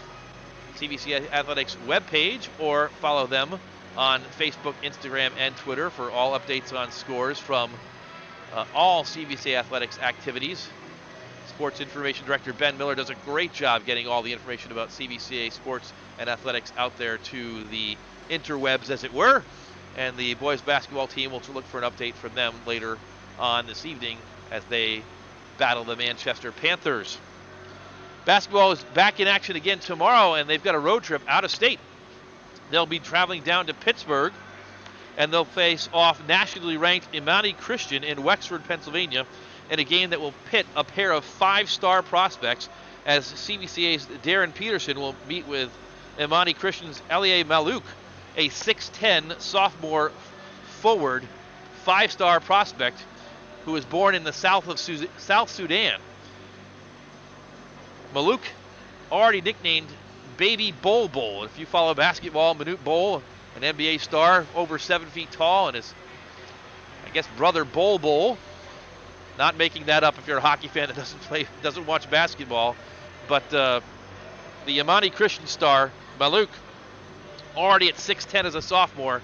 [SPEAKER 1] CVCA Athletics webpage, or follow them on Facebook, Instagram, and Twitter for all updates on scores from all CVCA Athletics activities. Sports Information Director Ben Miller does a great job getting all the information about CVCA sports and athletics out there to the interwebs, as it were. And the boys basketball team will look for an update from them later on this evening as they battle the Manchester Panthers. Basketball is back in action again tomorrow, and they've got a road trip out of state. They'll be traveling down to Pittsburgh, and they'll face off nationally ranked Imani Christian in Wexford, Pennsylvania, in a game that will pit a pair of five-star prospects, as CVCA's Darren Peterson will meet with Imani Christian's Elie Malouk, a 6'10 sophomore forward, five-star prospect who was born in the South Sudan. Malouk, already nicknamed Baby Bol Bol. If you follow basketball, Manute Bol, an NBA star, over 7 feet tall, and his, I guess, brother Bol Bol. Not making that up if you're a hockey fan that doesn't watch basketball. But the Imani Christian star, Malouk, already at 6'10 as a sophomore,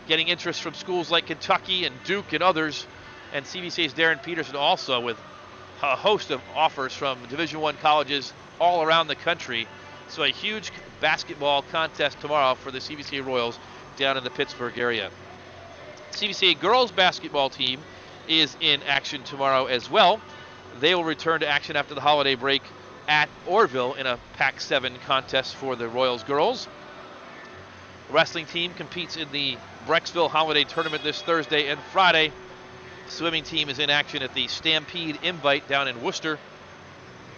[SPEAKER 1] getting interest from schools like Kentucky and Duke and others, and CVCA's Darren Peterson also with a host of offers from Division I colleges all around the country. So a huge basketball contest tomorrow for the CVCA Royals down in the Pittsburgh area. CVCA girls basketball team is in action tomorrow as well. They will return to action after the holiday break at Orville in a Pac-7 contest for the Royals girls. The wrestling team competes in the Brecksville Holiday Tournament this Thursday and Friday. The swimming team is in action at the Stampede Invite down in Worcester.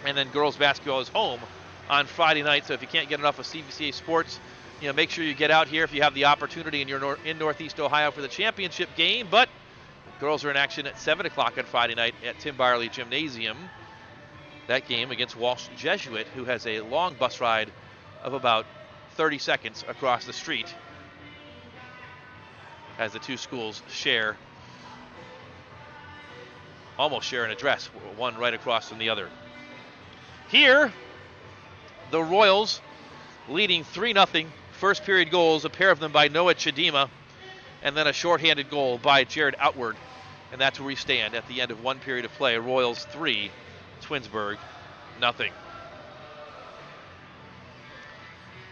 [SPEAKER 1] And then girls basketball is home on Friday night. So if you can't get enough of CVCA sports, make sure you get out here if you have the opportunity and you're in Northeast Ohio for the championship game. But girls are in action at 7 o'clock on Friday night at Tim Byerly Gymnasium. That game against Walsh Jesuit, who has a long bus ride of about 30 seconds across the street, as the two schools almost share an address, one right across from the other. Here, the Royals leading 3-0. First period goals, a pair of them by Noah Chidima, and then a shorthanded goal by Jared Outward. And that's where we stand at the end of one period of play. Royals 3, Twinsburg 0.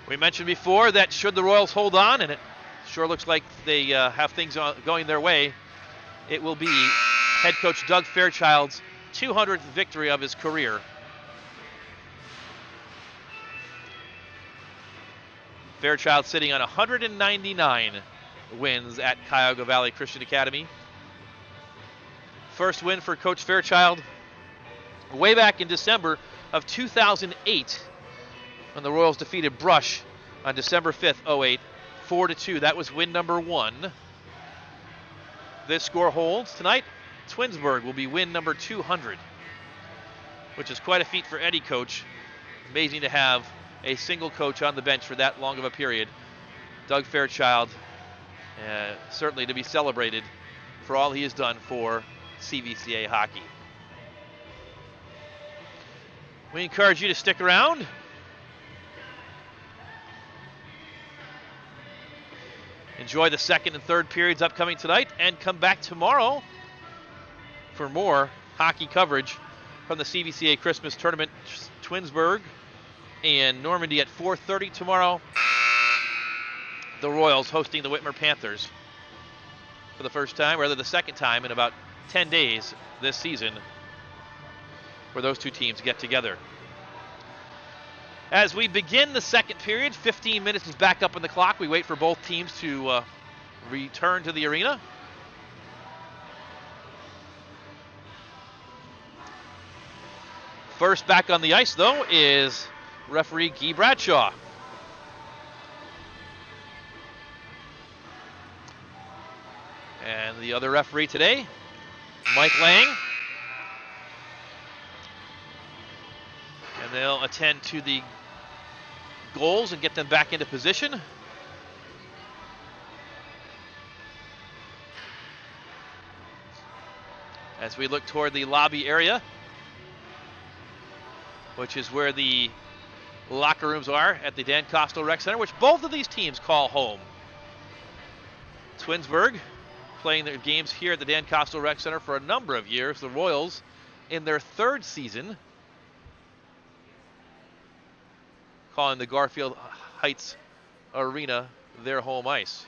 [SPEAKER 1] We mentioned before that should the Royals hold on, and it sure looks like they have things going their way, it will be head coach Doug Fairchild's 200th victory of his career. Fairchild sitting on 199 wins at Cuyahoga Valley Christian Academy. First win for Coach Fairchild way back in December of 2008 when the Royals defeated Brush on December 5th, 08, 4-2. That was win number 1. This score holds tonight. Twinsburg will be win number 200, which is quite a feat for any coach. Amazing to have a single coach on the bench for that long of a period. Doug Fairchild, certainly to be celebrated for all he has done for CVCA hockey. We encourage you to stick around. Enjoy the second and third periods upcoming tonight, and come back tomorrow for more hockey coverage from the CVCA Christmas Tournament. Twinsburg and Normandy at 4:30 tomorrow. The Royals hosting the Whitmer Panthers for the first time, or rather the second time in about 10 days this season, where those two teams get together. As we begin the second period, 15 minutes is back up on the clock. We wait for both teams to return to the arena. First back on the ice, though, is referee Guy Bradshaw. And the other referee today, Mike Lang. And they'll attend to the goals and get them back into position. As we look toward the lobby area, which is where the locker rooms are at the Dan Kostel Rec Center, which both of these teams call home. Twinsburg playing their games here at the Dan Kostel Rec Center for a number of years. The Royals in their third season, calling the Garfield Heights Arena their home ice.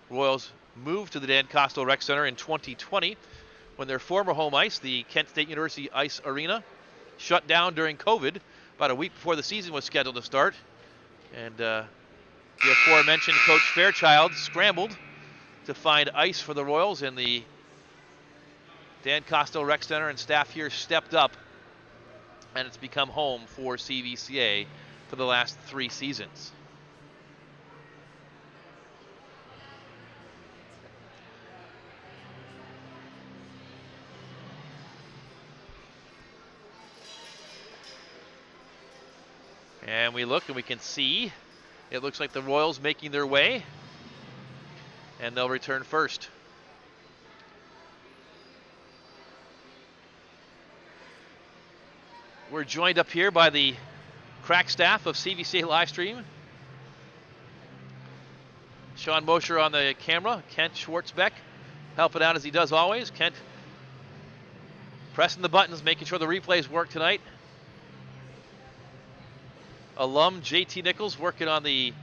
[SPEAKER 1] Royals moved to the Dan Kostel Rec Center in 2020 when their former home ice, the Kent State University Ice Arena, shut down during COVID about a week before the season was scheduled to start. And the aforementioned Coach Fairchild scrambled to find ice for the Royals, and the Dan Kostel Rec Center and staff here stepped up, and it's become home for CVCA for the last 3 seasons. And we look and we can see it looks like the Royals making their way, and they'll return first. We're joined up here by the crack staff of CVCA Livestream. Sean Mosher on the camera, Kent Schwartzbeck helping out as he does always. Kent pressing the buttons, making sure the replays work tonight. Alum JT Nichols working on the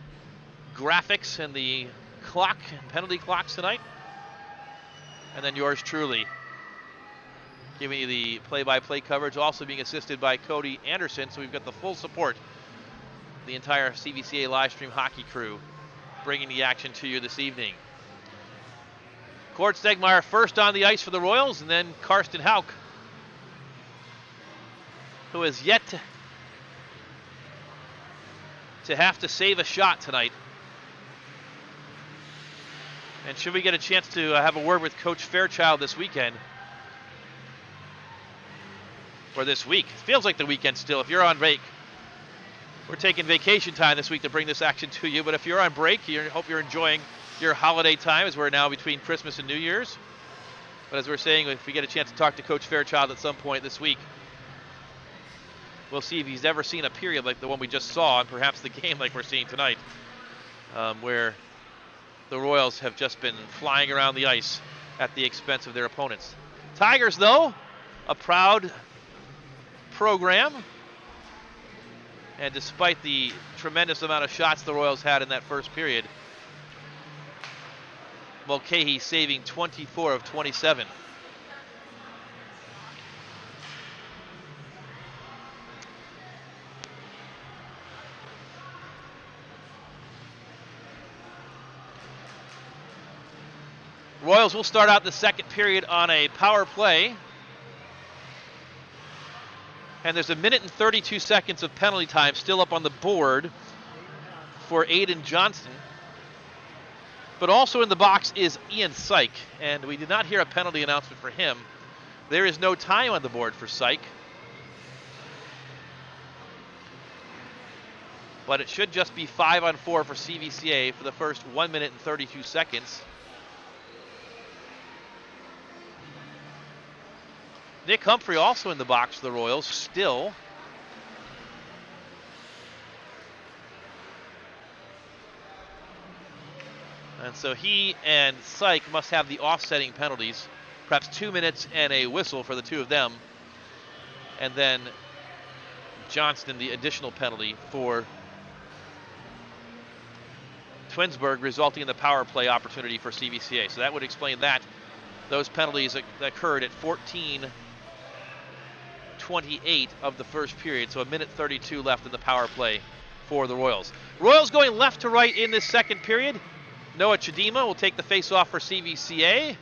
[SPEAKER 1] graphics and the clock, penalty clocks tonight. And then yours truly, giving you the play-by-play coverage, also being assisted by Cody Anderson. So we've got the full support, the entire CVCA Livestream hockey crew, bringing the action to you this evening. Cord Stegmeyer first on the ice for the Royals, and then Karsten Hauk, who has yet to have to save a shot tonight. And should we get a chance to have a word with Coach Fairchild this weekend, or this week, it feels like the weekend still. If you're on break, we're taking vacation time this week to bring this action to you, but if you're on break, I hope you're enjoying your holiday time, as we're now between Christmas and New Year's. But as we're saying, if we get a chance to talk to Coach Fairchild at some point this week, we'll see if he's ever seen a period like the one we just saw, and perhaps the game like we're seeing tonight, where the Royals have just been flying around the ice at the expense of their opponents. Tigers, though, a proud program, and despite the tremendous amount of shots the Royals had in that first period, Mulcahy saving 24 of 27. Royals will start out the second period on a power play. And there's 1 minute and 32 seconds of penalty time still up on the board for Aiden Johnston. But also in the box is Ian Syke, and we did not hear a penalty announcement for him. There is no time on the board for Syke, but it should just be 5-on-4 for CVCA for the first 1 minute and 32 seconds. Nick Humphrey also in the box for the Royals still. And so he and Syke must have the offsetting penalties, perhaps 2 minutes and a whistle for the two of them. And then Johnston, the additional penalty for Twinsburg, resulting in the power play opportunity for CVCA. So that would explain that. Those penalties occurred at 14:28 of the first period, so 1 minute 32 left in the power play for the Royals. Royals going left to right in this second period. Noah Chidima will take the face-off for CVCA.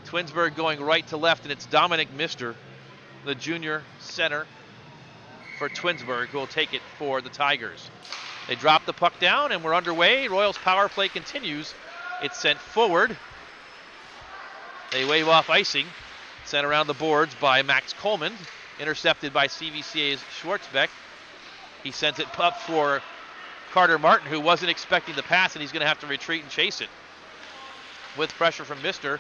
[SPEAKER 1] Twinsburg going right to left, and it's Dominic Mister, the junior center for Twinsburg, who will take it for the Tigers. They drop the puck down, and we're underway. Royals power play continues. It's sent forward. They wave off icing. Sent around the boards by Max Coleman. Intercepted by CVCA's Schwartzbeck. He sends it up for Carter Martin, who wasn't expecting the pass, and he's going to have to retreat and chase it. With pressure from Mister,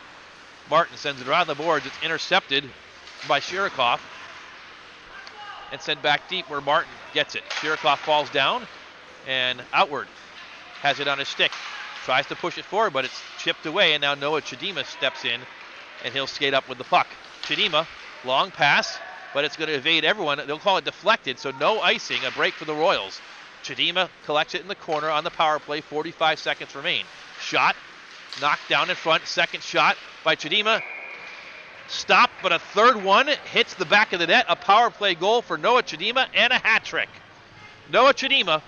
[SPEAKER 1] Martin sends it around the boards. It's intercepted by Shirikoff and sent back deep where Martin gets it. Shirikoff falls down and outward. Has it on his stick. Tries to push it forward, but it's chipped away, and now Noah Chidima steps in, and he'll skate up with the puck. Chidima, long pass, but it's going to evade everyone. They'll call it deflected, so no icing, a break for the Royals. Chidima collects it in the corner on the power play, 45 seconds remain. Shot, knocked down in front, second shot by Chidima. Stopped, but a third one hits the back of the net. A power play goal for Noah Chidima and a hat trick. Noah Chidima,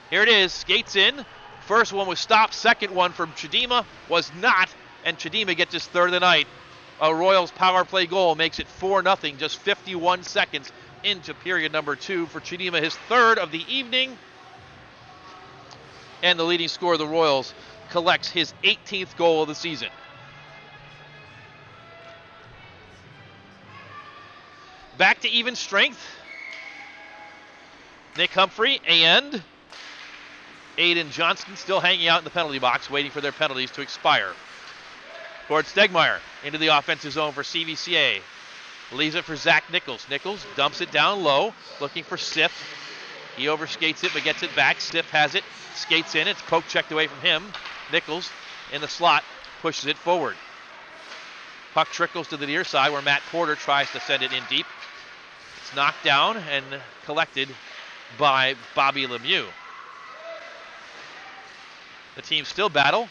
[SPEAKER 1] here it is, skates in. First one was stopped, second one from Chidima was not, and Chidima gets his third of the night. A Royals power play goal makes it 4-0, just 51 seconds into period number 2 for Chidima, his third of the evening. And the leading scorer of the Royals collects his 18th goal of the season. Back to even strength. Nick Humphrey and Aiden Johnston still hanging out in the penalty box, waiting for their penalties to expire. Toward Stegmeyer into the offensive zone for CVCA. Leaves it for Zach Nichols. Nichols dumps it down low, looking for Sif. He overskates it, but gets it back. Sif has it, skates in. It's poke checked away from him. Nichols in the slot, pushes it forward. Puck trickles to the near side where Matt Porter tries to send it in deep. It's knocked down and collected by Bobby Lemieux. The team still battle.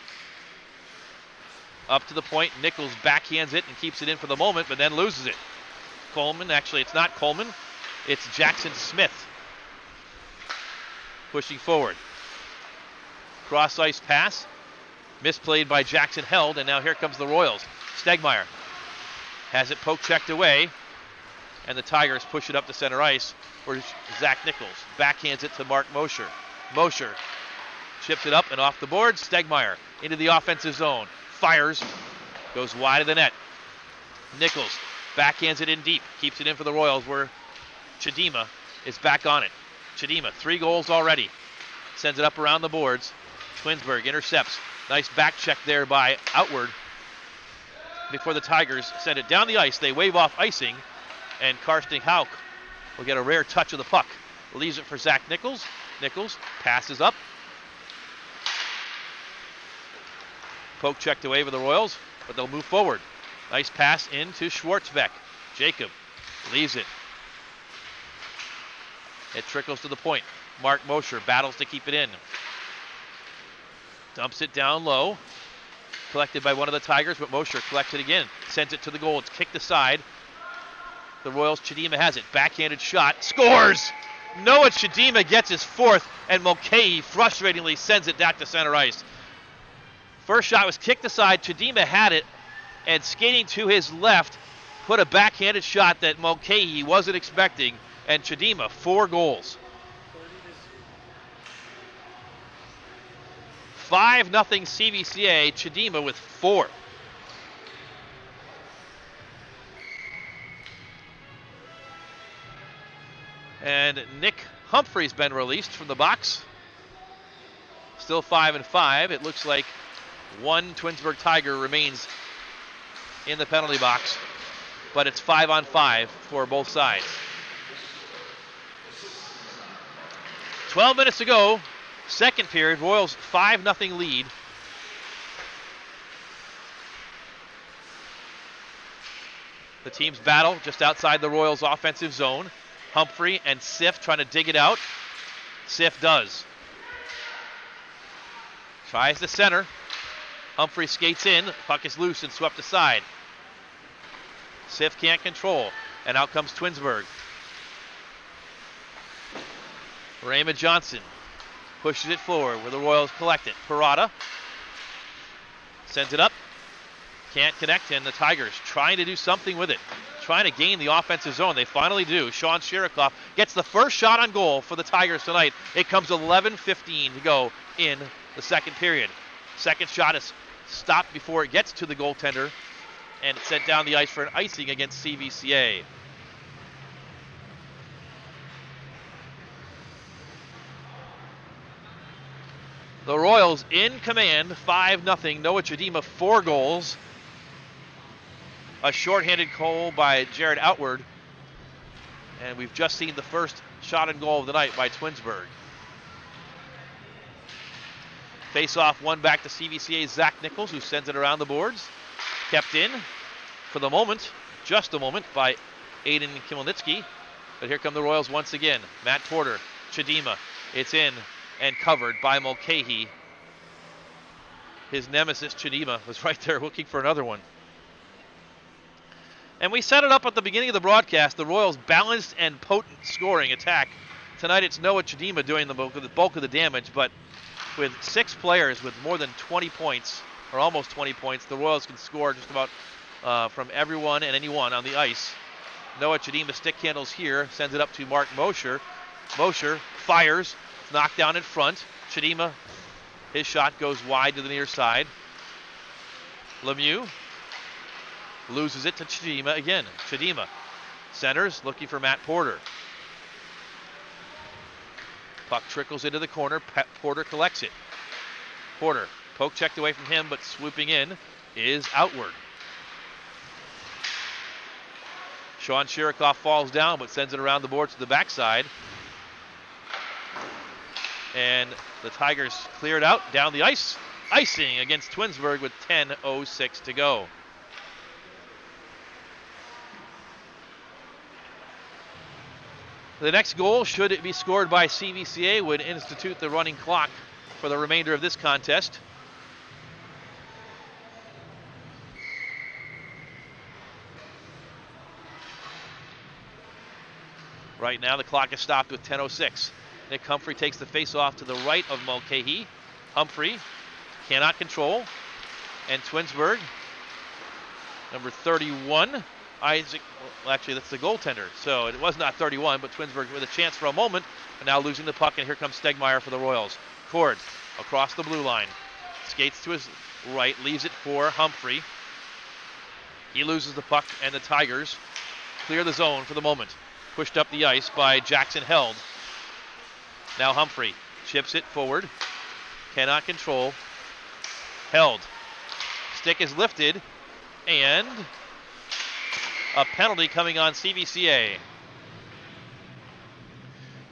[SPEAKER 1] Up to the point, Nichols backhands it and keeps it in for the moment, but then loses it. Coleman, actually it's not Coleman, it's Jackson Smith. Pushing forward. Cross ice pass, misplayed by Jackson Held, and now here comes the Royals. Stegmeyer has it poke checked away, and the Tigers push it up to center ice where Zach Nichols backhands it to Mark Mosher. Mosher chips it up and off the board. Stegmeyer into the offensive zone. Fires, goes wide of the net. Nichols backhands it in deep, keeps it in for the Royals where Chidima is back on it. Chidima, 3 goals already. Sends it up around the boards. Twinsburg intercepts. Nice back check there by Outward. Before the Tigers send it down the ice, they wave off icing, and Karsten Hauk will get a rare touch of the puck. Leaves it for Zach Nichols. Nichols passes up. Poke checked away by the Royals, but they'll move forward. Nice pass into Schwartzbeck. Jacob leaves it. It trickles to the point. Mark Mosher battles to keep it in. Dumps it down low. Collected by one of the Tigers, but Mosher collects it again. Sends it to the goal. It's kicked aside. The Royals, Chidima has it. Backhanded shot. Scores! Noah Chidima gets his 4th, and Mulcahy frustratingly sends it back to center ice. First shot was kicked aside. Chidima had it, and skating to his left, put a backhanded shot that Mulcahy wasn't expecting, and Chidima, 4 goals. 5-0 CVCA, Chidima with 4. And Nick Humphrey's been released from the box. Still 5-5. It looks like one Twinsburg Tiger remains in the penalty box, but it's 5-on-5 for both sides. 12 minutes to go, second period. Royals 5-0 lead. The teams battle just outside the Royals' offensive zone. Humphrey and Sif trying to dig it out. Sif does. Tries to center. Humphrey skates in. Puck is loose and swept aside. Sif can't control. And out comes Twinsburg. Raymond Johnson pushes it forward where the Royals collect it. Parada sends it up. Can't connect, and the Tigers trying to do something with it. Trying to gain the offensive zone. They finally do. Sean Shirikoff gets the first shot on goal for the Tigers tonight. It comes 11:15 to go in the second period. Second shot is stopped before it gets to the goaltender, and it's sent down the ice for an icing against CVCA. The Royals in command, 5-0. Noah Chidima, 4 goals. A shorthanded goal by Jared Outward. And we've just seen the first shot and goal of the night by Twinsburg. Face-off one back to CVCA's Zach Nichols, who sends it around the boards. Kept in for the moment just a moment by Aiden Kimelnitsky. But here come the Royals once again. Matt Porter, Chidima. It's in and covered by Mulcahy. His nemesis, Chidima, was right there looking for another one. And we set it up at the beginning of the broadcast, the Royals' balanced and potent scoring attack. Tonight it's Noah Chidima doing the bulk of the damage, but with 6 players with more than 20 points, or almost 20 points, the Royals can score just about from everyone and anyone on the ice. Noah Chidima stick handles here, sends it up to Mark Mosher. Mosher fires, knocked down in front. Chidima, his shot goes wide to the near side. Lemieux loses it to Chidima again. Chidima centers, looking for Matt Porter. Puck trickles into the corner. Porter collects it. Porter, poke checked away from him, but swooping in is outward. Sean Chirikoff falls down, but sends it around the boards to the backside. And the Tigers clear it out down the ice. Icing against Twinsburg with 10:06 to go. The next goal, should it be scored by CVCA, would institute the running clock for the remainder of this contest. Right now the clock is stopped with 10:06. Nick Humphrey takes the face-off to the right of Mulcahy. Humphrey cannot control. And Twinsburg, number 31, Isaac, well, actually that's the goaltender, so it was not 31, but Twinsburg with a chance for a moment, but now losing the puck, and here comes Stegmeyer for the Royals. Cord across the blue line, skates to his right, leaves it for Humphrey. He loses the puck, and the Tigers clear the zone for the moment. Pushed up the ice by Jackson Held. Now Humphrey chips it forward, cannot control. Held. Stick is lifted, and a penalty coming on CVCA.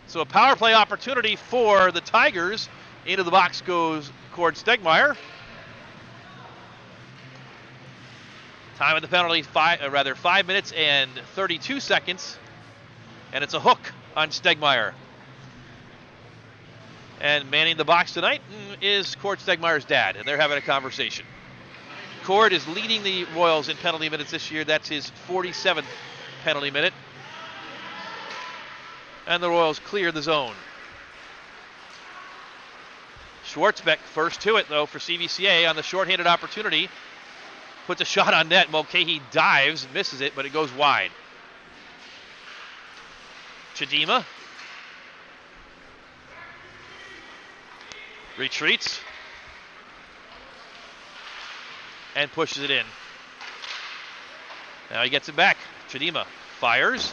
[SPEAKER 1] So a power play opportunity for the Tigers. Into the box goes Cord Stegmeyer. Time of the penalty, 5 minutes and 32 seconds. And it's a hook on Stegmeyer. And manning the box tonight is Cord Stegmeyer's dad, and they're having a conversation. Cord is leading the Royals in penalty minutes this year. That's his 47th penalty minute. And the Royals clear the zone. Schwartzbeck first to it, though, for CVCA on the shorthanded opportunity. Puts a shot on net. Mulcahy dives, misses it, but it goes wide. Chidima retreats and pushes it in. Now he gets it back. Chidima fires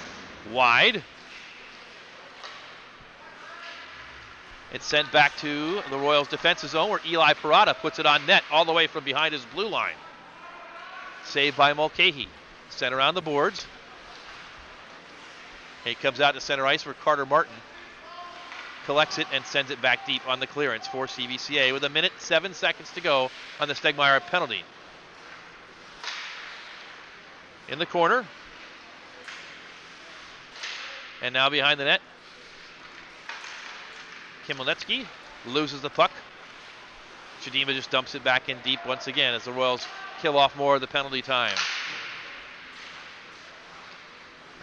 [SPEAKER 1] wide. It's sent back to the Royals' defensive zone where Eli Parada puts it on net all the way from behind his blue line. Saved by Mulcahy. Sent around the boards. He comes out to center ice where Carter Martin collects it and sends it back deep on the clearance for CVCA with 1:07 to go on the Stegmeyer penalty. In the corner. And now behind the net. Kimelnitsky loses the puck. Chidima just dumps it back in deep once again as the Royals kill off more of the penalty time.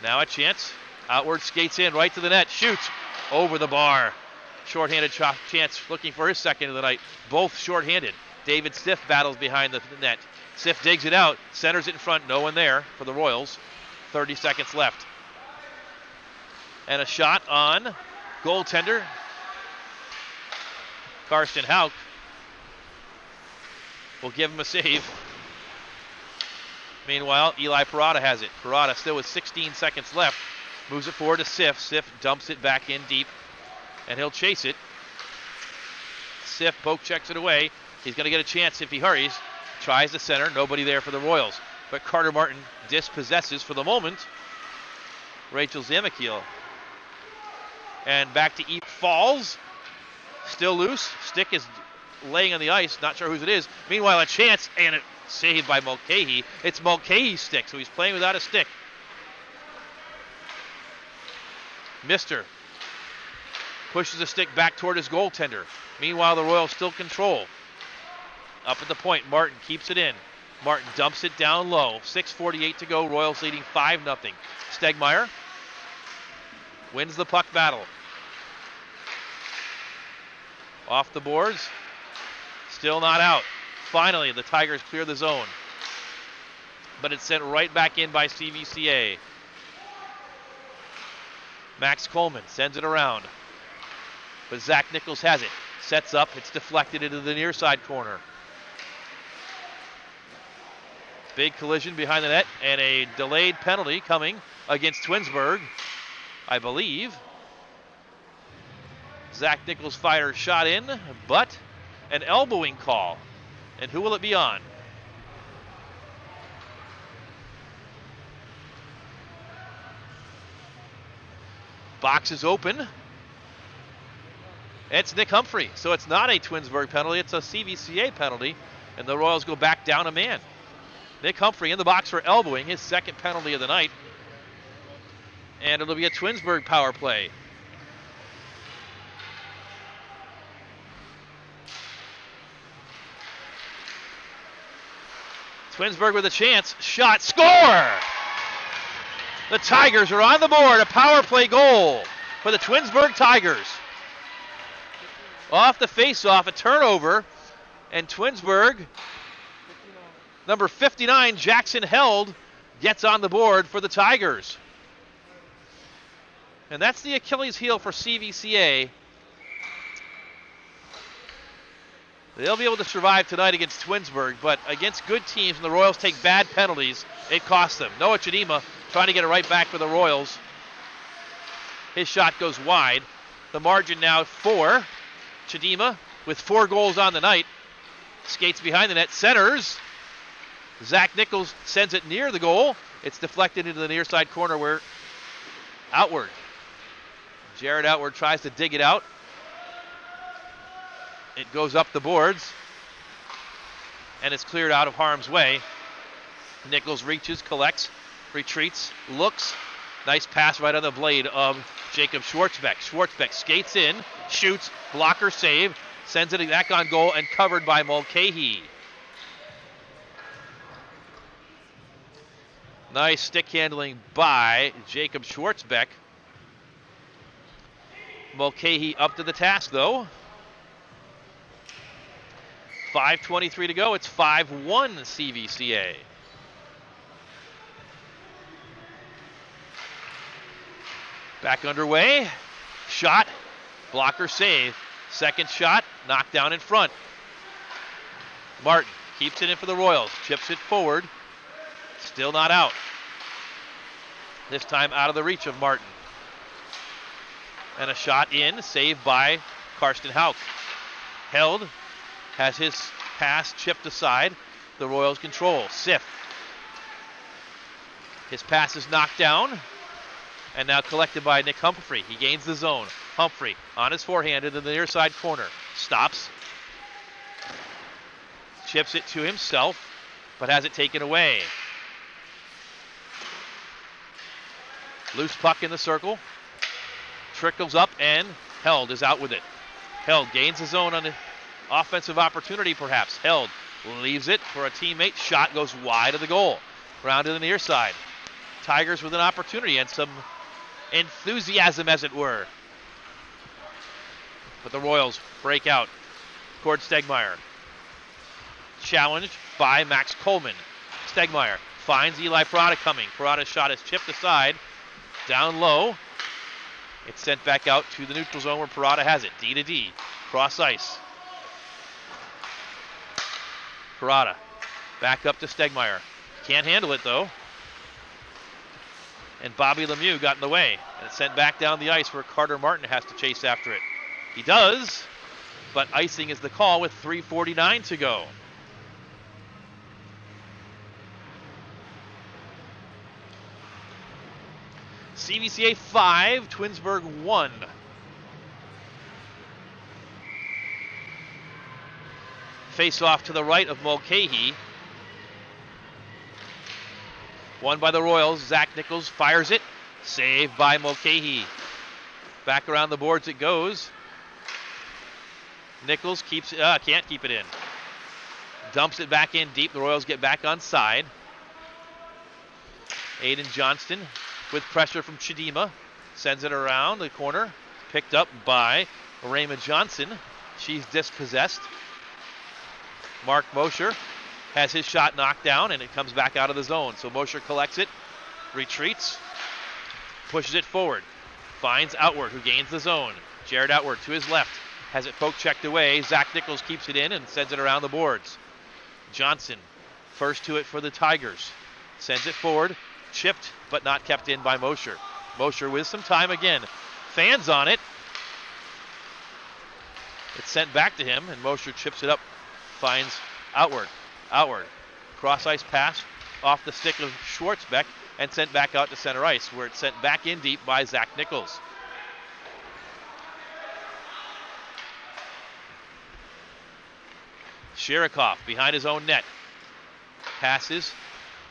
[SPEAKER 1] Now a chance. Outward skates in right to the net. Shoots over the bar. Shorthanded chance looking for his second of the night. Both shorthanded. David Stiff battles behind the net. Stiff digs it out. Centers it in front. No one there for the Royals. 30 seconds left. And a shot on goaltender Karsten Hauk. Will give him a save. Meanwhile, Eli Parada has it. Parada still with 16 seconds left. Moves it forward to Sif. Sif dumps it back in deep, and he'll chase it. Sif poke checks it away. He's going to get a chance if he hurries. Tries the center. Nobody there for the Royals. But Carter Martin dispossesses for the moment Rachel Zamakiel. And back to Eep Falls. Still loose. Stick is laying on the ice. Not sure whose it is. Meanwhile, a chance, and it saved by Mulcahy. It's Mulcahy's stick, so he's playing without a stick. Mister pushes the stick back toward his goaltender. Meanwhile, the Royals still control. Up at the point, Martin keeps it in. Martin dumps it down low. 6:48 to go. Royals leading 5-0. Stegmeyer wins the puck battle. Off the boards. Still not out. Finally, the Tigers clear the zone. But it's sent right back in by CVCA. Max Coleman sends it around. But Zach Nichols has it. Sets up. It's deflected into the near side corner. Big collision behind the net and a delayed penalty coming against Twinsburg, I believe. Zach Nichols fired a shot in, but an elbowing call. And who will it be on? Box is open. It's Nick Humphrey. So it's not a Twinsburg penalty, it's a CVCA penalty. And the Royals go back down a man. Nick Humphrey in the box for elbowing, his second penalty of the night. And it'll be a Twinsburg power play. Twinsburg with a chance. Shot. Score! The Tigers are on the board. A power play goal for the Twinsburg Tigers. Off the face-off, a turnover. And Twinsburg, number 59, Jackson Held, gets on the board for the Tigers. And that's the Achilles heel for CVCA. They'll be able to survive tonight against Twinsburg, but against good teams, and the Royals take bad penalties, it costs them. Noah Chidima trying to get it right back for the Royals. His shot goes wide. The margin now 4. Chidima, with 4 goals on the night, skates behind the net, centers. Zach Nichols sends it near the goal. It's deflected into the near side corner where Outward. Jared Outward tries to dig it out. It goes up the boards, and it's cleared out of harm's way. Nichols reaches, collects, retreats, looks. Nice pass right on the blade of Jacob Schwartzbeck. Schwartzbeck skates in, shoots, blocker save, sends it back on goal, and covered by Mulcahy. Nice stick handling by Jacob Schwartzbeck. Mulcahy up to the task, though. 5:23 to go. It's 5-1 CVCA. Back underway. Shot. Blocker save. Second shot. Knocked down in front. Martin keeps it in for the Royals. Chips it forward. Still not out. This time out of the reach of Martin. And a shot in. Saved by Karsten Hauk. Held. Has his pass chipped aside. The Royals control. Sif. His pass is knocked down. And now collected by Nick Humphrey. He gains the zone. Humphrey on his forehand into the near side corner. Stops. Chips it to himself, but has it taken away. Loose puck in the circle. Trickles up, and Held is out with it. Held gains the zone on an offensive opportunity, perhaps. Held leaves it for a teammate. Shot goes wide of the goal. Round to the near side. Tigers with an opportunity and some enthusiasm, as it were. But the Royals break out. Cord Stegmeyer. Challenged by Max Coleman. Stegmeyer finds Eli Parada coming. Parada's shot is chipped aside. Down low. It's sent back out to the neutral zone where Parada has it. D to D. Cross ice. Parada back up to Stegmeyer. Can't handle it, though. And Bobby Lemieux got in the way. And it's sent back down the ice where Carter Martin has to chase after it. He does, but icing is the call with 3:49 to go. CVCA 5, Twinsburg 1. Face off to the right of Mulcahy. Won by the Royals. Zach Nichols fires it. Saved by Mulcahy. Back around the boards it goes. Nichols keeps can't keep it in. Dumps it back in deep. The Royals get back on side. Aiden Johnston with pressure from Chidima. Sends it around the corner. Picked up by Raymond Johnson. She's dispossessed. Mark Mosher has his shot knocked down, and it comes back out of the zone. So Mosher collects it, retreats, pushes it forward, finds Outward, who gains the zone. Jared Outward to his left, has it poke checked away. Zach Nichols keeps it in and sends it around the boards. Johnson, first to it for the Tigers, sends it forward, chipped but not kept in by Mosher. Mosher with some time again, fans on it. It's sent back to him, and Mosher chips it up, finds Outward. Outward, cross ice pass off the stick of Schwartzbeck and sent back out to center ice, where it's sent back in deep by Zach Nichols. Shirikoff behind his own net. Passes,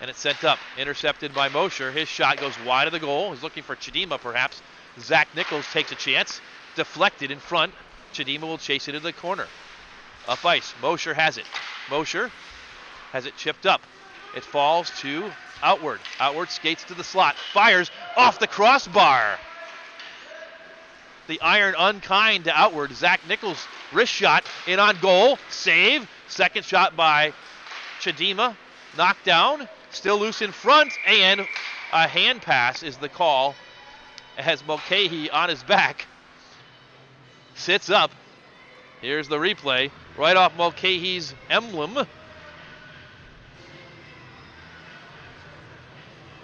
[SPEAKER 1] and it's sent up. Intercepted by Mosher. His shot goes wide of the goal. He's looking for Chidima, perhaps. Zach Nichols takes a chance. Deflected in front. Chidima will chase it into the corner. Up ice. Mosher has it. Mosher has it chipped up. It falls to Outward. Outward skates to the slot. Fires off the crossbar. The iron unkind to Outward. Zach Nichols' wrist shot in on goal. Save. Second shot by Chidima. Knocked down. Still loose in front. And a hand pass is the call. It has Mulcahy on his back. Sits up. Here's the replay. Right off Mulcahy's emblem.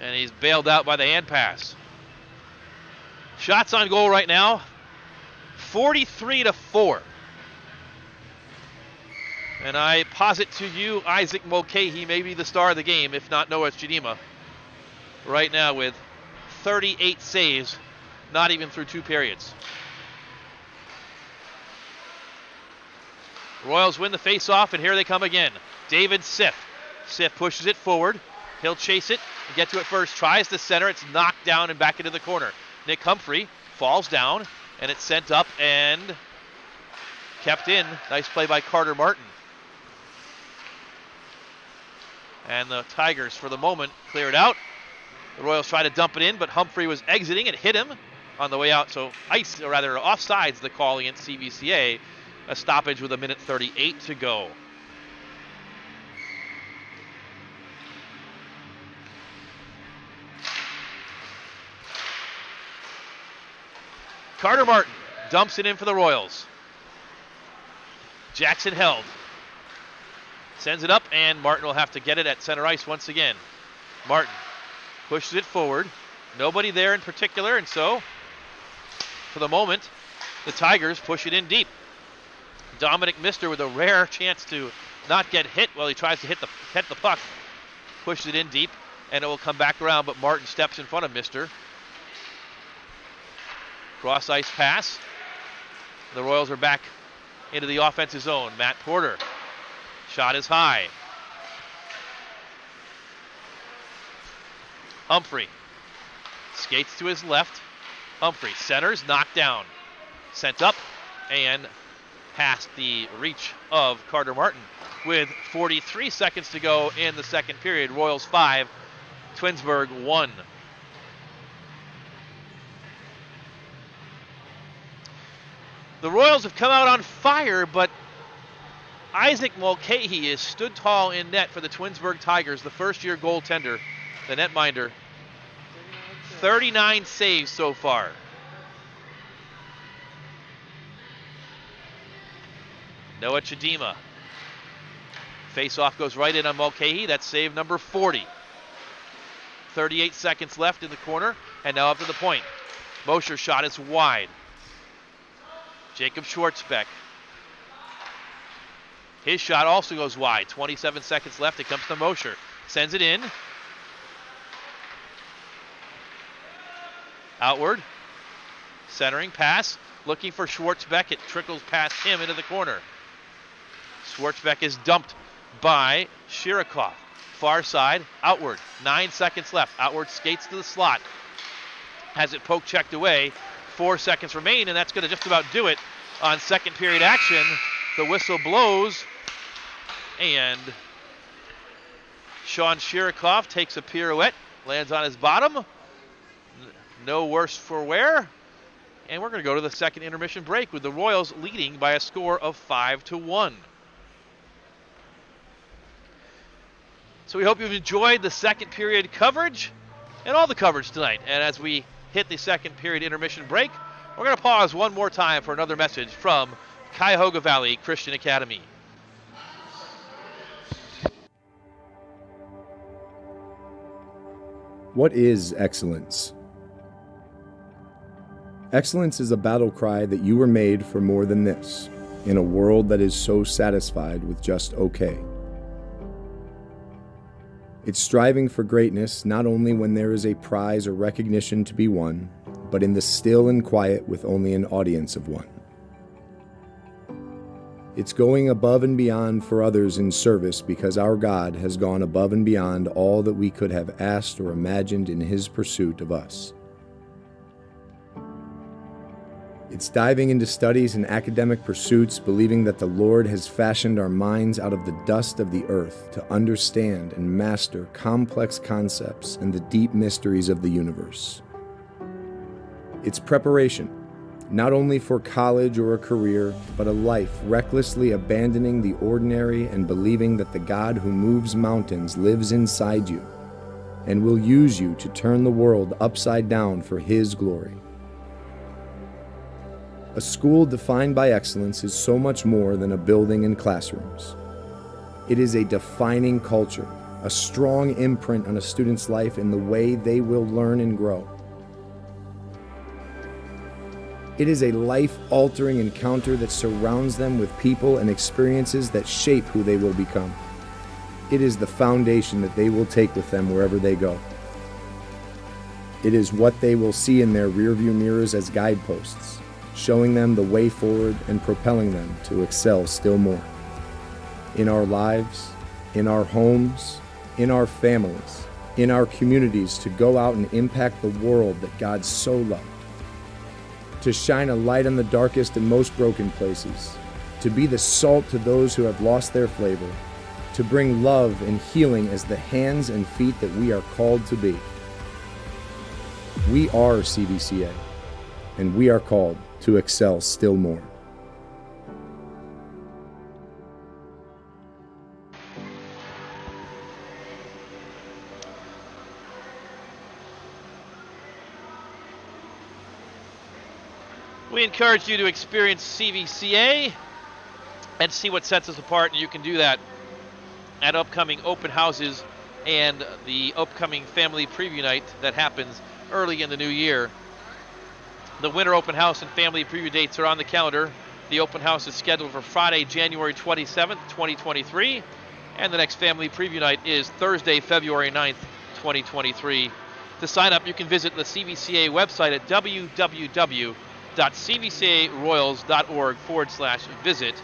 [SPEAKER 1] And he's bailed out by the hand pass. Shots on goal right now, 43-4. And I posit to you, Isaac Mulcahy may be the star of the game, if not Noah Chidima. Right now with 38 saves, not even through 2 periods. Royals win the face-off, and here they come again. David Siff. Siff pushes it forward. He'll chase it and get to it first. Tries to center. It's knocked down and back into the corner. Nick Humphrey falls down, and it's sent up and kept in. Nice play by Carter Martin. And the Tigers, for the moment, clear it out. The Royals try to dump it in, but Humphrey was exiting. It hit him on the way out. So offsides the call against CVCA. A stoppage with 1:38 to go. Carter Martin dumps it in for the Royals. Jackson held. Sends it up, and Martin will have to get it at center ice once again. Martin pushes it forward. Nobody there in particular, and so, for the moment, the Tigers push it in deep. Dominic Mister with a rare chance to not get hit while he tries to hit the puck. Pushes it in deep, and it will come back around, but Martin steps in front of Mister. Cross ice pass. The Royals are back into the offensive zone. Matt Porter. Shot is high. Humphrey skates to his left. Humphrey centers, knocked down. Sent up and past the reach of Carter Martin. With 43 seconds to go in the second period. Royals 5, Twinsburg 1. The Royals have come out on fire, but Isaac Mulcahy has stood tall in net for the Twinsburg Tigers, the first-year goaltender, the netminder. 39 saves so far. Noah Chidima. Face-off goes right in on Mulcahy. That's save number 40. 38 seconds left in the corner, and now up to the point. Mosher's shot is wide. Jacob Schwartzbeck. His shot also goes wide. 27 seconds left. It comes to Mosher. Sends it in. Outward. Centering pass. Looking for Schwartzbeck. It trickles past him into the corner. Schwartzbeck is dumped by Shirikoff. Far side, outward. 9 seconds left. Outward skates to the slot. Has it poke checked away. 4 seconds remain, and that's going to just about do it on second period action. The whistle blows, and Sean Shirikoff takes a pirouette, lands on his bottom. No worse for wear. And we're going to go to the second intermission break with the Royals leading by a score of 5-1. So we hope you've enjoyed the second period coverage and all the coverage tonight. And as we hit the second period intermission break, we're going to pause one more time for another message from Cuyahoga Valley Christian Academy.
[SPEAKER 2] What is excellence? Excellence is a battle cry that you were made for more than this, in a world that is so satisfied with just okay. It's striving for greatness not only when there is a prize or recognition to be won, but in the still and quiet with only an audience of one. It's going above and beyond for others in service because our God has gone above and beyond all that we could have asked or imagined in His pursuit of us. It's diving into studies and academic pursuits, believing that the Lord has fashioned our minds out of the dust of the earth to understand and master complex concepts and the deep mysteries of the universe. It's preparation, not only for college or a career, but a life recklessly abandoning the ordinary and believing that the God who moves mountains lives inside you and will use you to turn the world upside down for His glory. A school defined by excellence is so much more than a building and classrooms. It is a defining culture, a strong imprint on a student's life in the way they will learn and grow. It is a life-altering encounter that surrounds them with people and experiences that shape who they will become. It is the foundation that they will take with them wherever they go. It is what they will see in their rearview mirrors as guideposts, showing them the way forward and propelling them to excel still more. In our lives, in our homes, in our families, in our communities, to go out and impact the world that God so loved. To shine a light on the darkest and most broken places. To be the salt to those who have lost their flavor. To bring love and healing as the hands and feet that we are called to be. We are CVCA, and we are called to excel still more.
[SPEAKER 1] We encourage you to experience CVCA and see what sets us apart, and you can do that at upcoming open houses and the upcoming family preview night that happens early in the new year. The winter open house and family preview dates are on the calendar. The open house is scheduled for Friday, January 27th, 2023, and the next family preview night is Thursday, February 9th, 2023. To sign up, you can visit the CVCA website at www.cvcaroyals.org/visit.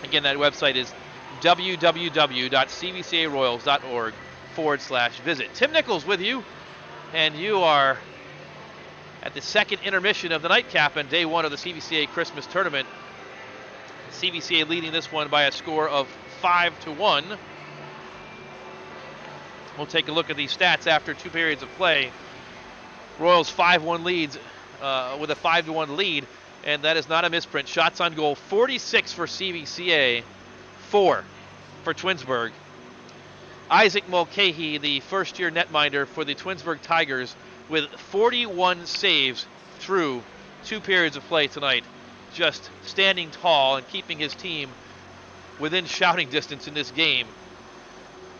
[SPEAKER 1] Again, that website is www.cvcaroyals.org/visit. Tim Nichols with you, and you are at the second intermission of the nightcap and day one of the CVCA Christmas Tournament. CVCA leading this one by a score of 5-1. We'll take a look at these stats after 2 periods of play. Royals 5-1 leads with a 5-1 lead, and that is not a misprint. Shots on goal, 46 for CVCA, 4 for Twinsburg. Isaac Mulcahy, the first-year netminder for the Twinsburg Tigers, with 41 saves through 2 periods of play tonight. Just standing tall and keeping his team within shouting distance in this game.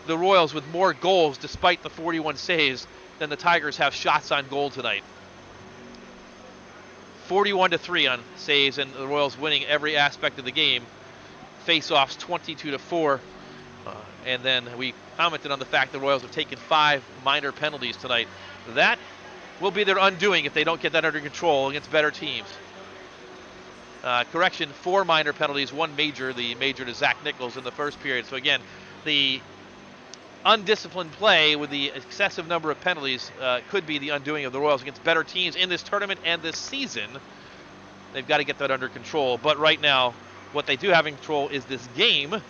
[SPEAKER 1] The Royals with more goals despite the 41 saves than the Tigers have shots on goal tonight. 41-3 on saves, and the Royals winning every aspect of the game. Face-offs 22-4. And then we commented on the fact the Royals have taken 5 minor penalties tonight. That will be their undoing if they don't get that under control against better teams. Correction, 4 minor penalties, 1 major, the major to Zach Nichols in the first period. So again, the undisciplined play with the excessive number of penalties could be the undoing of the Royals against better teams in this tournament and this season. They've got to get that under control. But right now, what they do have in control is this game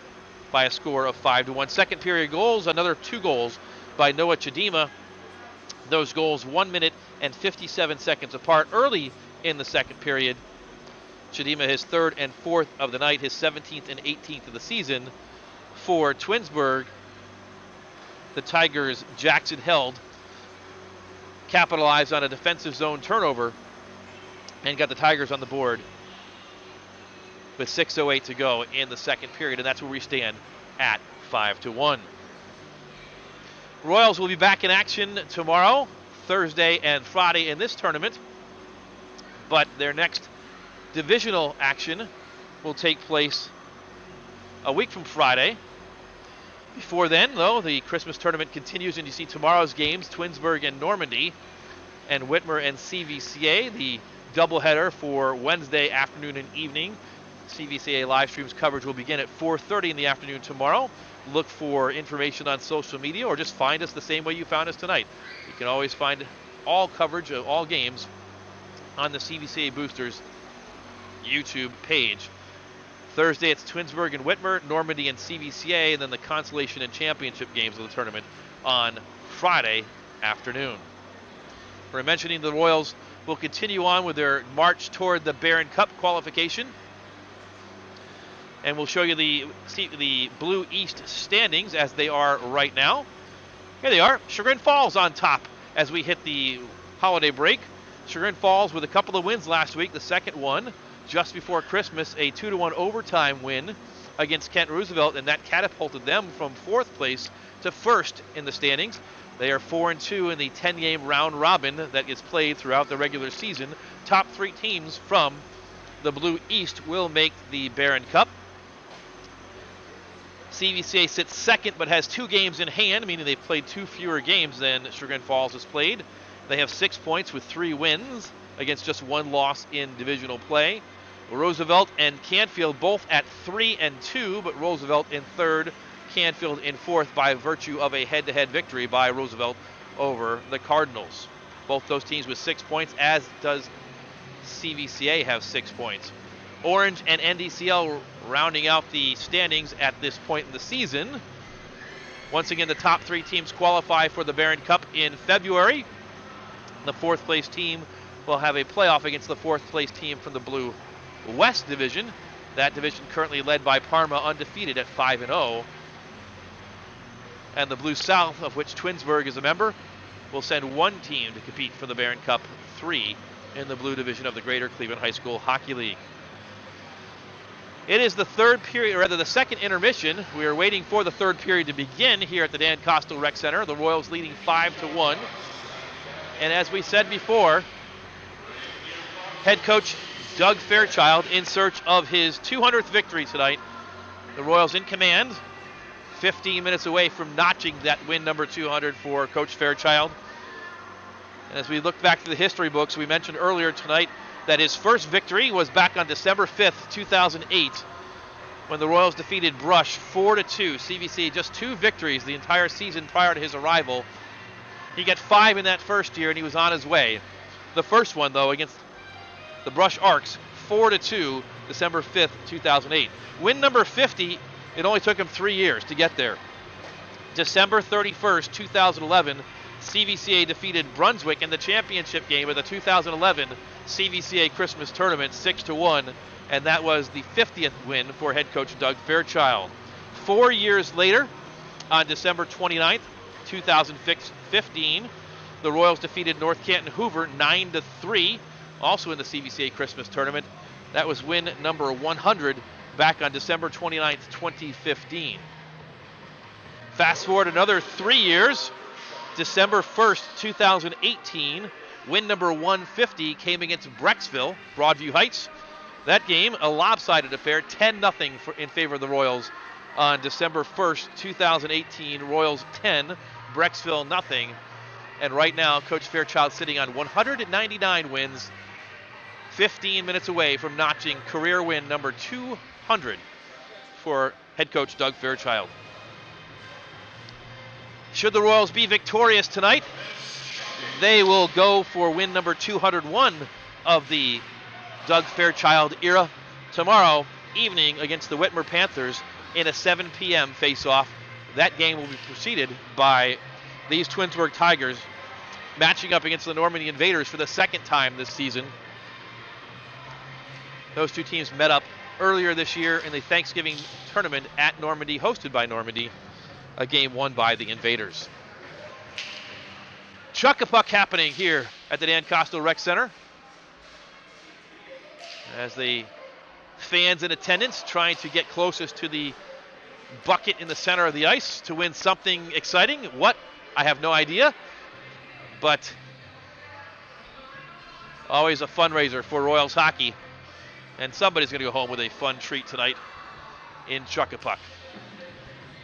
[SPEAKER 1] by a score of 5-1. Second period goals, another 2 goals by Noah Chidima. Those goals 1 minute and 57 seconds apart early in the second period. Chidima his 3rd and 4th of the night, his 17th and 18th of the season. For Twinsburg, the Tigers' Jackson Held capitalized on a defensive zone turnover and got the Tigers on the board with 6:08 to go in the second period, and that's where we stand at 5-1. Royals will be back in action tomorrow, Thursday, and Friday in this tournament, but their next divisional action will take place a week from Friday. Before then, though, the Christmas tournament continues, and you see tomorrow's games, Twinsburg and Normandy, and Whitmer and CVCA, the doubleheader for Wednesday afternoon and evening. CVCA live streams coverage will begin at 4:30 in the afternoon tomorrow. Look for information on social media or just find us the same way you found us tonight. You can always find all coverage of all games on the CVCA Boosters YouTube page. Thursday it's Twinsburg and Whitmer, Normandy and CVCA, and then the consolation and championship games of the tournament on Friday afternoon. We're mentioning the Royals will continue on with their march toward the Barron Cup qualification. And we'll show you the Blue East standings as they are right now. Here they are. Chagrin Falls on top as we hit the holiday break. Chagrin Falls with a couple of wins last week. The second one just before Christmas, a 2-1 overtime win against Kent Roosevelt, and that catapulted them from 4th place to 1st in the standings. They are 4-2 in the 10-game round robin that is played throughout the regular season. Top 3 teams from the Blue East will make the Barron Cup. CVCA sits 2nd but has 2 games in hand, meaning they've played 2 fewer games than Chagrin Falls has played. They have 6 points with 3 wins against just 1 loss in divisional play. Roosevelt and Canfield both at 3-2, but Roosevelt in 3rd, Canfield in 4th by virtue of a head-to-head victory by Roosevelt over the Cardinals. Both those teams with 6 points, as does CVCA have 6 points. Orange and NDCL rounding out the standings at this point in the season. Once again, the top 3 teams qualify for the Barron Cup in February. The 4th place team will have a playoff against the 4th place team from the Blue West Division. That division currently led by Parma, undefeated at 5-0. And the Blue South, of which Twinsburg is a member, will send 1 team to compete for the Barron Cup, 3 in the Blue Division of the Greater Cleveland High School Hockey League. It is the 3rd period, or rather the 2nd intermission. We are waiting for the 3rd period to begin here at the Dan Kostel Rec Center. The Royals leading 5-1. And as we said before, head coach Doug Fairchild in search of his 200th victory tonight. The Royals in command, 15 minutes away from notching that win number 200 for Coach Fairchild. And as we look back through the history books, we mentioned earlier tonight that his first victory was back on December 5th, 2008, when the Royals defeated Brush 4-2. CVC just 2 victories the entire season prior to his arrival. He got 5 in that first year, and he was on his way. The first one, though, against the Brush Arcs, 4-2, December 5th, 2008. Win number 50, it only took him 3 years to get there. December 31st, 2011, CVCA defeated Brunswick in the championship game of the 2011 CVCA Christmas Tournament, 6-1, and that was the 50th win for head coach Doug Fairchild. 4 years later, on December 29th, 2015, the Royals defeated North Canton Hoover 9-3, also in the CVCA Christmas Tournament. That was win number 100 back on December 29th, 2015. Fast forward another 3 years, December 1st, 2018, win number 150 came against Brecksville, Broadview Heights. That game, a lopsided affair, 10-0 in favor of the Royals on December 1st, 2018. Royals 10, Brecksville nothing. And right now, Coach Fairchild sitting on 199 wins, 15 minutes away from notching career win number 200 for head coach Doug Fairchild. Should the Royals be victorious tonight, they will go for win number 201 of the Doug Fairchild era tomorrow evening against the Whitmer Panthers in a 7 p.m. face-off. That game will be preceded by these Twinsburg Tigers matching up against the Normandy Invaders for the second time this season. Those two teams met up earlier this year in the Thanksgiving tournament at Normandy, hosted by Normandy, a game won by the Invaders. Chuck-a-puck happening here at the Dan Kostel Rec Center as the fans in attendance trying to get closest to the bucket in the center of the ice to win something exciting. What? I have no idea. But always a fundraiser for Royals hockey. And somebody's going to go home with a fun treat tonight in Chuck-a-puck.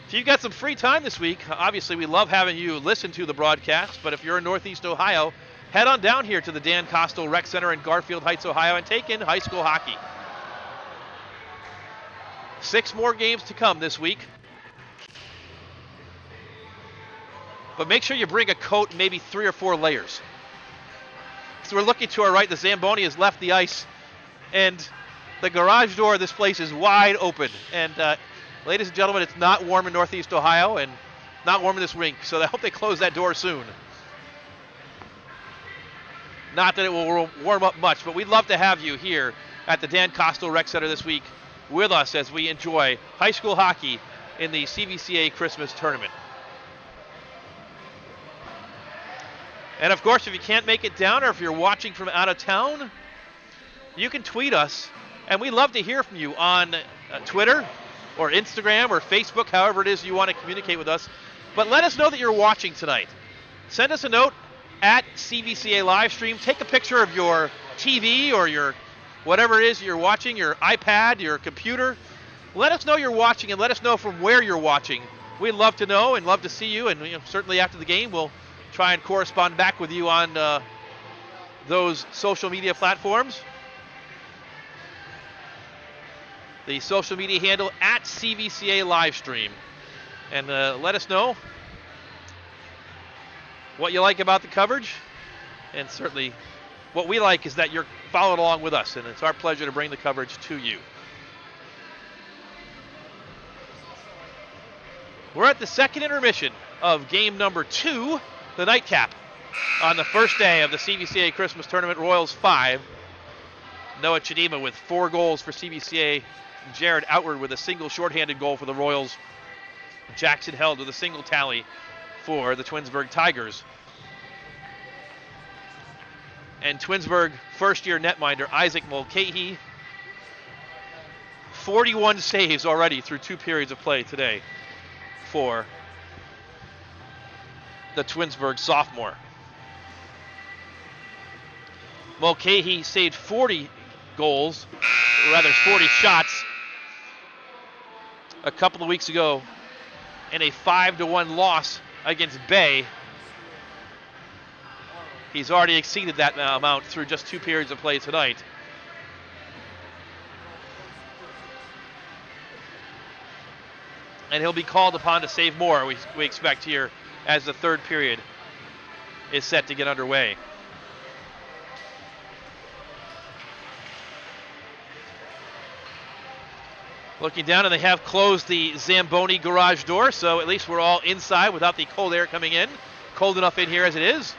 [SPEAKER 1] If you've got some free time this week, obviously we love having you listen to the broadcast, but if you're in Northeast Ohio, head on down here to the Dan Kostel Rec Center in Garfield Heights, Ohio, and take in high school hockey. 6 more games to come this week. But make sure you bring a coat, maybe 3 or 4 layers. So we're looking to our right, the Zamboni has left the ice, and the garage door of this place is wide open. And ladies and gentlemen, it's not warm in Northeast Ohio and not warm in this rink, so I hope they close that door soon. Not that it will warm up much, but we'd love to have you here at the Dan Kostel Rec Center this week with us as we enjoy high school hockey in the CVCA Christmas Tournament. And of course, if you can't make it down or if you're watching from out of town, you can tweet us, and we love to hear from you on Twitter or Instagram or Facebook, however it is you want to communicate with us. But let us know that you're watching tonight. Send us a note at CVCA Livestream. Take a picture of your TV or your whatever it is you're watching, your iPad, your computer. Let us know you're watching and let us know from where you're watching. We'd love to know and love to see you, and certainly after the game we'll try and correspond back with you on those social media platforms. The social media handle at CVCA Livestream. And let us know what you like about the coverage. And certainly what we like is that you're following along with us, and it's our pleasure to bring the coverage to you. We're at the second intermission of game number 2, the nightcap, on the first day of the CVCA Christmas Tournament. Royals 5. Noah Chidima with 4 goals for CVCA. Jared Outward with a single shorthanded goal for the Royals. Jackson Held with a single tally for the Twinsburg Tigers. And Twinsburg first-year netminder Isaac Mulcahy, 41 saves already through 2 periods of play today for the Twinsburg sophomore. Mulcahy saved 40 goals, or rather 40 shots, a couple of weeks ago in a 5-1 loss against Bay. He's already exceeded that amount through just 2 periods of play tonight. And he'll be called upon to save more, we expect here, as the third period is set to get underway. Looking down, and they have closed the Zamboni garage door, so at least we're all inside without the cold air coming in. Cold enough in here as it is.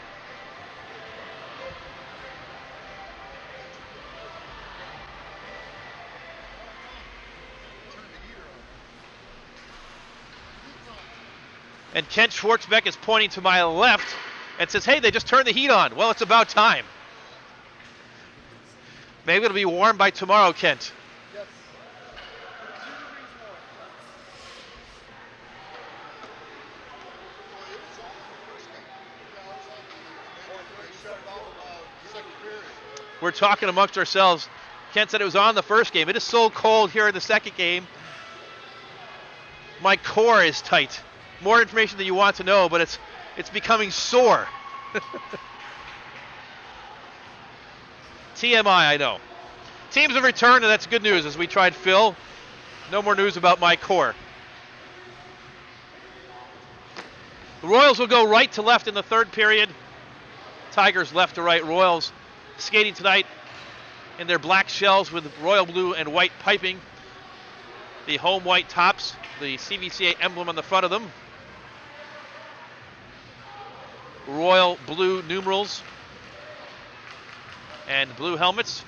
[SPEAKER 1] And Kent Schwartzbeck is pointing to my left and says, hey, they just turned the heat on. Well, it's about time. Maybe it'll be warm by tomorrow, Kent.
[SPEAKER 3] Yes.
[SPEAKER 1] We're talking amongst ourselves. Kent said it was on the first game. It is so cold here in the second game. My core is tight. More information than you want to know, but it's becoming sore. TMI, I know. Teams have returned, and that's good news as we tried Phil. No more news about my core. The Royals will go right to left in the third period. Tigers left to right. Royals skating tonight in their black shells with royal blue and white piping. The home white tops, the CVCA emblem on the front of them. Royal blue numerals and blue helmets.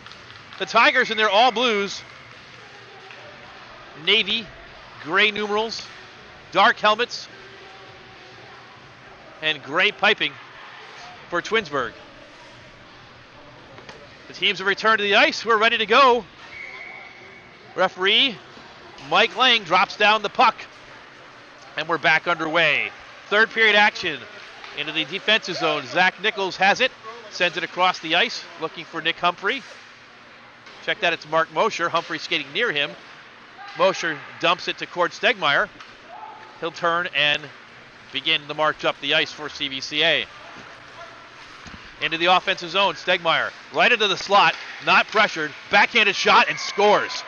[SPEAKER 1] The Tigers in their all blues, navy, gray numerals, dark helmets, and gray piping for Twinsburg. The teams have returned to the ice. We're ready to go. Referee Mike Lang drops down the puck, and we're back underway. Third period action into the defensive zone. Zach Nichols has it, sends it across the ice, looking for Nick Humphrey. Check that, it's Mark Mosher. Humphrey skating near him. Mosher dumps it to Cord Stegmeyer. He'll turn and begin the march up the ice for CVCA. Into the offensive zone, Stegmeyer right into the slot, not pressured, backhanded shot and scores.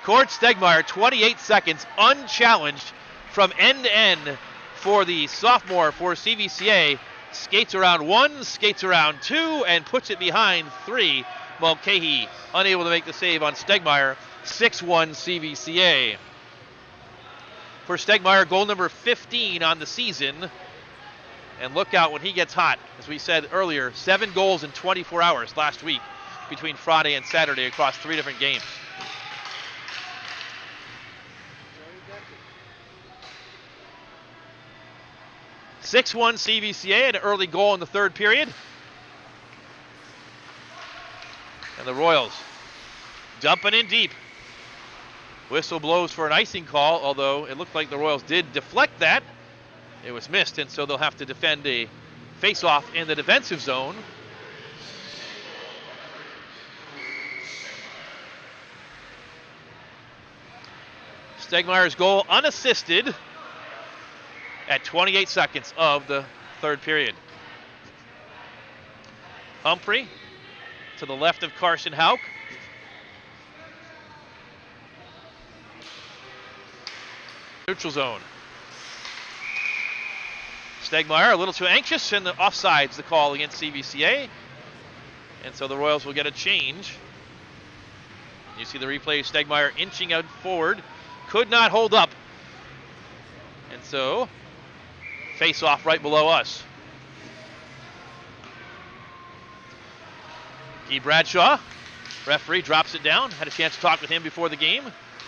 [SPEAKER 1] Cord Stegmeyer, 28 seconds, unchallenged from end to end for the sophomore for CVCA. Skates around one, skates around two, and puts it behind three. Mulcahy unable to make the save on Stegmeyer. 6-1 CVCA. For Stegmeyer, goal number 15 on the season. And look out when he gets hot. As we said earlier, 7 goals in 24 hours last week between Friday and Saturday across 3 different games. (6-1) CVCA, an early goal in the third period. And the Royals dumping in deep. Whistle blows for an icing call, although it looked like the Royals did deflect that. It was missed, and so they'll have to defend a face-off in the defensive zone. Stegmeyer's goal unassisted at 28 seconds of the third period. Humphrey to the left of Carson Houck. Neutral zone. Stegmeyer a little too anxious, and the offside's the call against CVCA. And so the Royals will get a change. You see the replay, Stegmeyer inching out forward. Could not hold up. And so, face off right below us. Guy Bradshaw, referee, drops it down. Had a chance to talk with him before the game.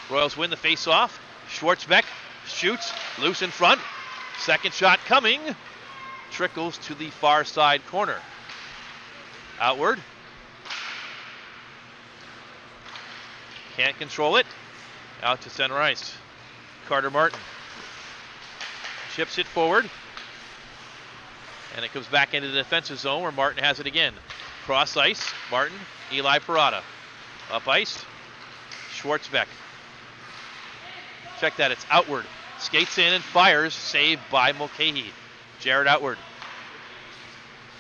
[SPEAKER 1] Royals win the face off. Schwartzbeck shoots, loose in front. Second shot coming. Trickles to the far side corner. Outward. Can't control it. Out to center ice. Carter Martin chips it forward. And it comes back into the defensive zone where Martin has it again. Cross ice. Martin. Eli Parada. Up ice. Schwartzbeck. Check that. It's outward. Skates in and fires. Saved by Mulcahy. Jared Outward.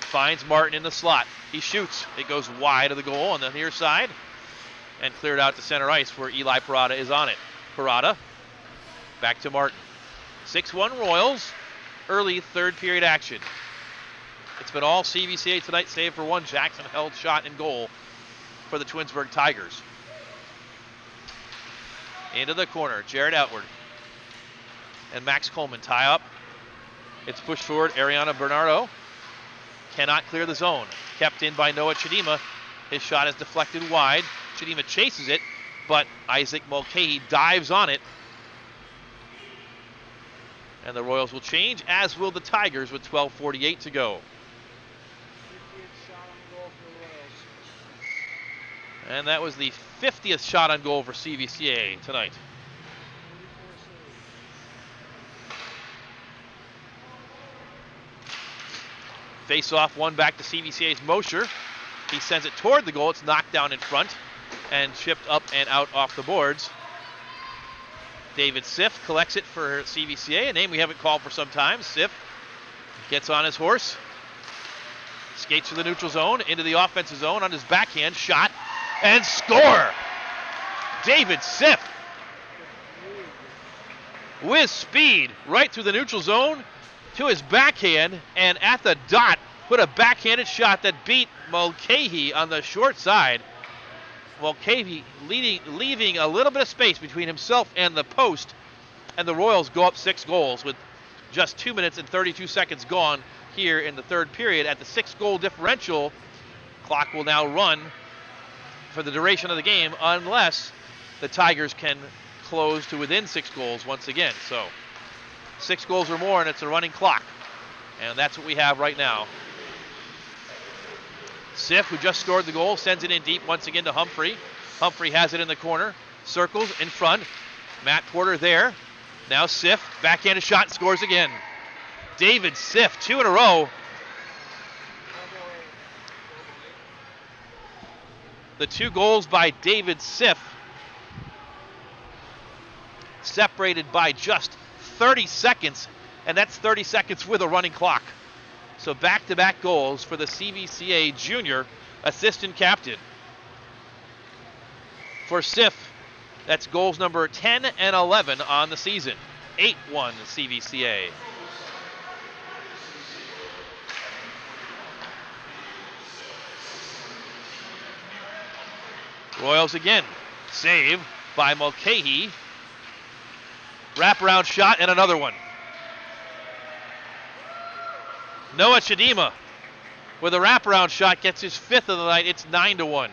[SPEAKER 1] Finds Martin in the slot. He shoots. It goes wide of the goal on the near side. And cleared out to center ice where Eli Parada is on it. Parada. Back to Martin. 6-1 Royals. Early third period action. It's been all CVCA tonight, save for one Jackson held shot and goal for the Twinsburg Tigers. Into the corner. Jared Outward. And Max Coleman tie up. It's pushed forward. Ariana Bernardo cannot clear the zone. Kept in by Noah Chidima. His shot is deflected wide. Chidima chases it, but Isaac Mulcahy dives on it. And the Royals will change, as will the Tigers with 12:48 to go. And that was the 50th shot on goal for CVCA tonight. Face off, one back to CVCA's Mosher. He sends it toward the goal. It's knocked down in front and chipped up and out off the boards. David Siff collects it for CVCA, a name we haven't called for some time. Siff gets on his horse, Skates to the neutral zone, into the offensive zone on his backhand, shot, and score! David Siff with speed right through the neutral zone to his backhand, and at the dot put a backhanded shot that beat Mulcahy on the short side. Mulcahy leaving a little bit of space between himself and the post, and the Royals go up 6 goals with just 2 minutes and 32 seconds gone here in the third period. At the 6-goal differential, clock will now run for the duration of the game unless the Tigers can close to within 6 goals once again. So 6 goals or more and it's a running clock, and that's what we have right now. Siff, who just scored the goal, sends it in deep once again to Humphrey. Humphrey has it in the corner, circles in front. Matt Porter there. Now Siff, backhanded shot, and scores again. David Siff, 2 in a row. The 2 goals by David Siff, separated by just 30 seconds, and that's 30 seconds with a running clock. So back-to-back goals for the CVCA junior assistant captain. For Siff, that's goals number 10 and 11 on the season. 8-1 CVCA. Royals again. Save by Mulcahy. Wraparound shot and another one. Noah Chidima with a wraparound shot gets his 5th of the night. It's 9-1.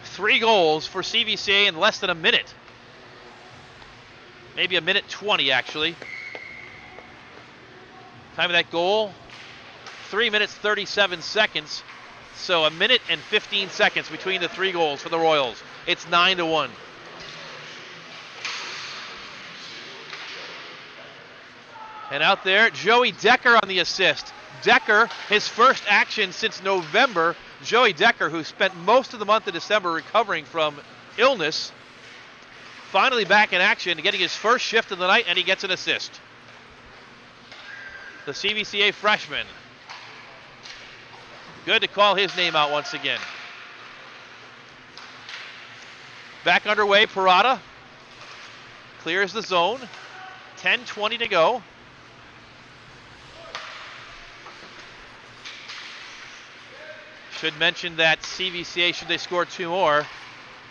[SPEAKER 1] Three goals for CVCA in less than a minute. Maybe a minute 20 actually. Time of that goal, 3 minutes 37 seconds. So a minute and 15 seconds between the 3 goals for the Royals. It's 9-1. And out there, Joey Decker on the assist. Decker, his first action since November. Joey Decker, who spent most of the month of December recovering from illness, finally back in action, getting his first shift of the night, and he gets an assist. The CVCA freshman. Good to call his name out once again. Back underway, Parada clears the zone. 10:20 to go. Should mention that CVCA, should they score 2 more,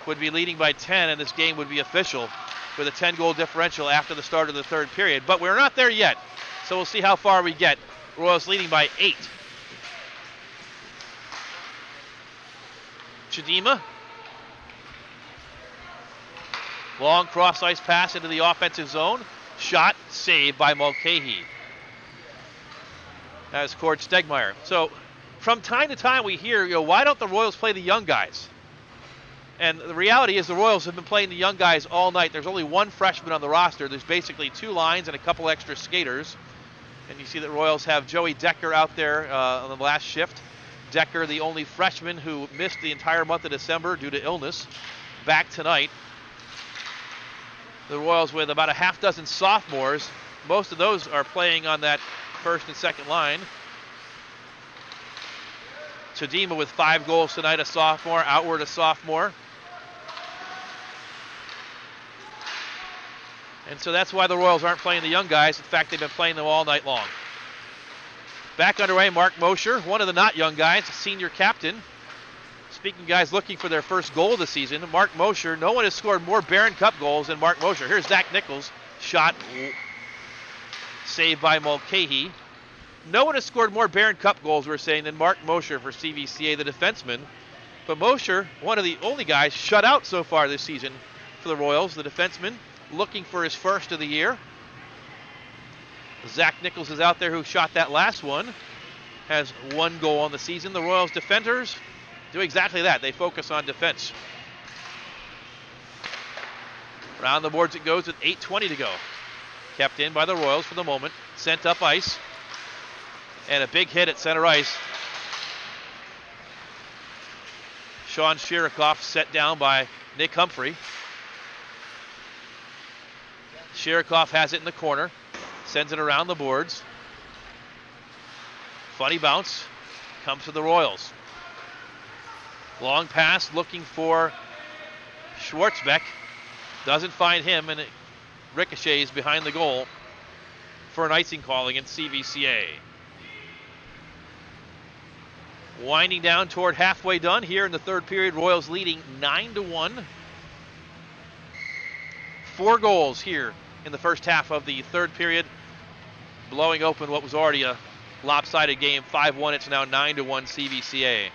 [SPEAKER 1] would be leading by 10, and this game would be official with a 10-goal differential after the start of the third period. But we're not there yet, so we'll see how far we get. Royals leading by 8. Chidima. Long cross-ice pass into the offensive zone. Shot, saved by Mulcahy. As scored Stegmeyer. So from time to time we hear, why don't the Royals play the young guys? And the reality is the Royals have been playing the young guys all night. There's only 1 freshman on the roster. There's basically 2 lines and a couple extra skaters. And you see that Royals have Joey Decker out there on the last shift. Decker, the only freshman who missed the entire month of December due to illness, back tonight. The Royals with about a half dozen sophomores. Most of those are playing on that first and second line. Chidima with 5 goals tonight, a sophomore. Outward, a sophomore. And so that's why the Royals aren't playing the young guys. In fact, they've been playing them all night long. Back underway, Mark Mosher, one of the not young guys, senior captain. Speaking of guys looking for their first goal of the season, Mark Mosher, no one has scored more Barron Cup goals than Mark Mosher. Here's Zach Nichols, shot, saved by Mulcahy. No one has scored more Barron Cup goals, we're saying, than Mark Mosher for CVCA, the defenseman. But Mosher, one of the only guys shut out so far this season for the Royals, the defenseman, looking for his first of the year. Zach Nichols is out there, who shot that last one. Has 1 goal on the season. The Royals defenders do exactly that. They focus on defense. Round the boards it goes with 8:20 to go. Kept in by the Royals for the moment. Sent up ice. And a big hit at center ice. Sean Shirikoff set down by Nick Humphrey. Shirikoff has it in the corner. Sends it around the boards. Funny bounce. Comes to the Royals. Long pass looking for Schwartzbeck. Doesn't find him, and it ricochets behind the goal for an icing call against CVCA. Winding down toward halfway done here in the third period. Royals leading 9-1. 4 goals here in the first half of the third period, blowing open what was already a lopsided game. 5-1. It's now 9-1 CVCA.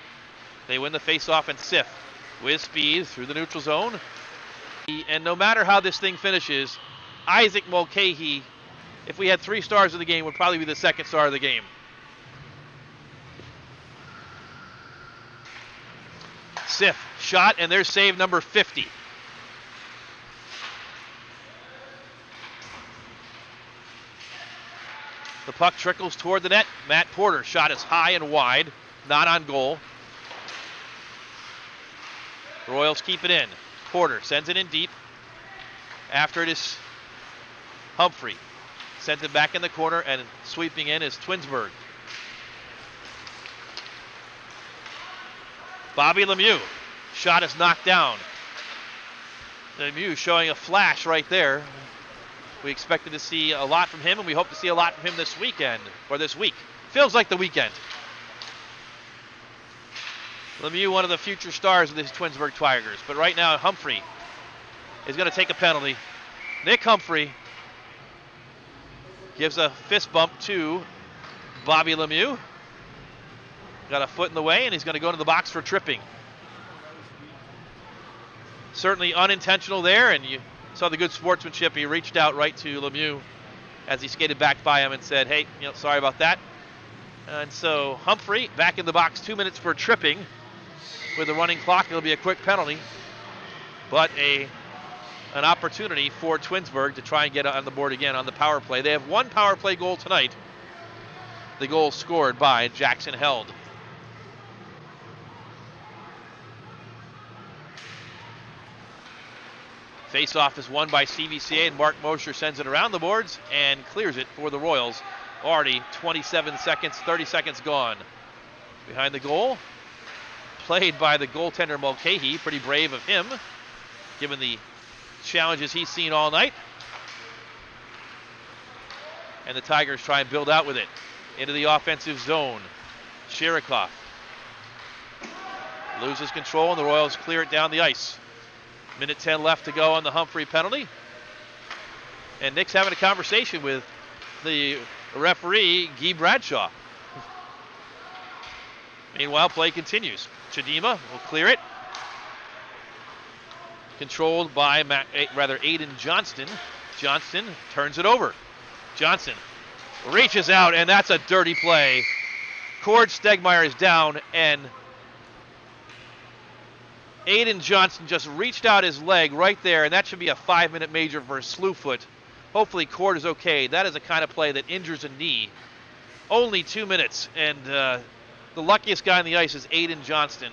[SPEAKER 1] They win the faceoff, and Sif with speed through the neutral zone. And no matter how this thing finishes, Isaac Mulcahy, if we had 3 stars of the game, would probably be the second star of the game. Sif shot, and there's save number 50. The puck trickles toward the net. Matt Porter shot is high and wide, not on goal. The Royals keep it in. Porter sends it in deep. After it is Humphrey. Sends it back in the corner, and sweeping in is Twinsburg. Bobby Lemieux. Shot is knocked down. Lemieux showing a flash right there. We expected to see a lot from him, and we hope to see a lot from him this weekend, or this week. Feels like the weekend. Lemieux, one of the future stars of this Twinsburg Tigers. But right now, Humphrey is going to take a penalty. Nick Humphrey gives a fist bump to Bobby Lemieux. Got a foot in the way, and he's going to go into the box for tripping. Certainly unintentional there, and you saw the good sportsmanship. He reached out right to Lemieux as he skated back by him and said, hey, sorry about that. And so Humphrey back in the box, 2 minutes for tripping. With a running clock, it'll be a quick penalty, but an opportunity for Twinsburg to try and get on the board again on the power play. They have 1 power play goal tonight. The goal scored by Jackson Held. Face-off is won by CVCA, and Mark Mosher sends it around the boards and clears it for the Royals. Already 27 seconds, 30 seconds gone. Behind the goal, played by the goaltender Mulcahy. Pretty brave of him, given the challenges he's seen all night. And the Tigers try and build out with it. Into the offensive zone. Shirikoff loses control, and the Royals clear it down the ice. Minute 10 left to go on the Humphrey penalty. And Nick's having a conversation with the referee, Guy Bradshaw. Meanwhile, play continues. Chidima will clear it. Controlled by Aiden Johnston. Johnston turns it over. Johnson reaches out, and that's a dirty play. Cord Stegmeyer is down, and Aiden Johnson just reached out his leg right there, and that should be a 5-minute major for a slew foot. Hopefully Cord is okay. That is the kind of play that injures a knee. Only 2 minutes, and the luckiest guy on the ice is Aiden Johnston.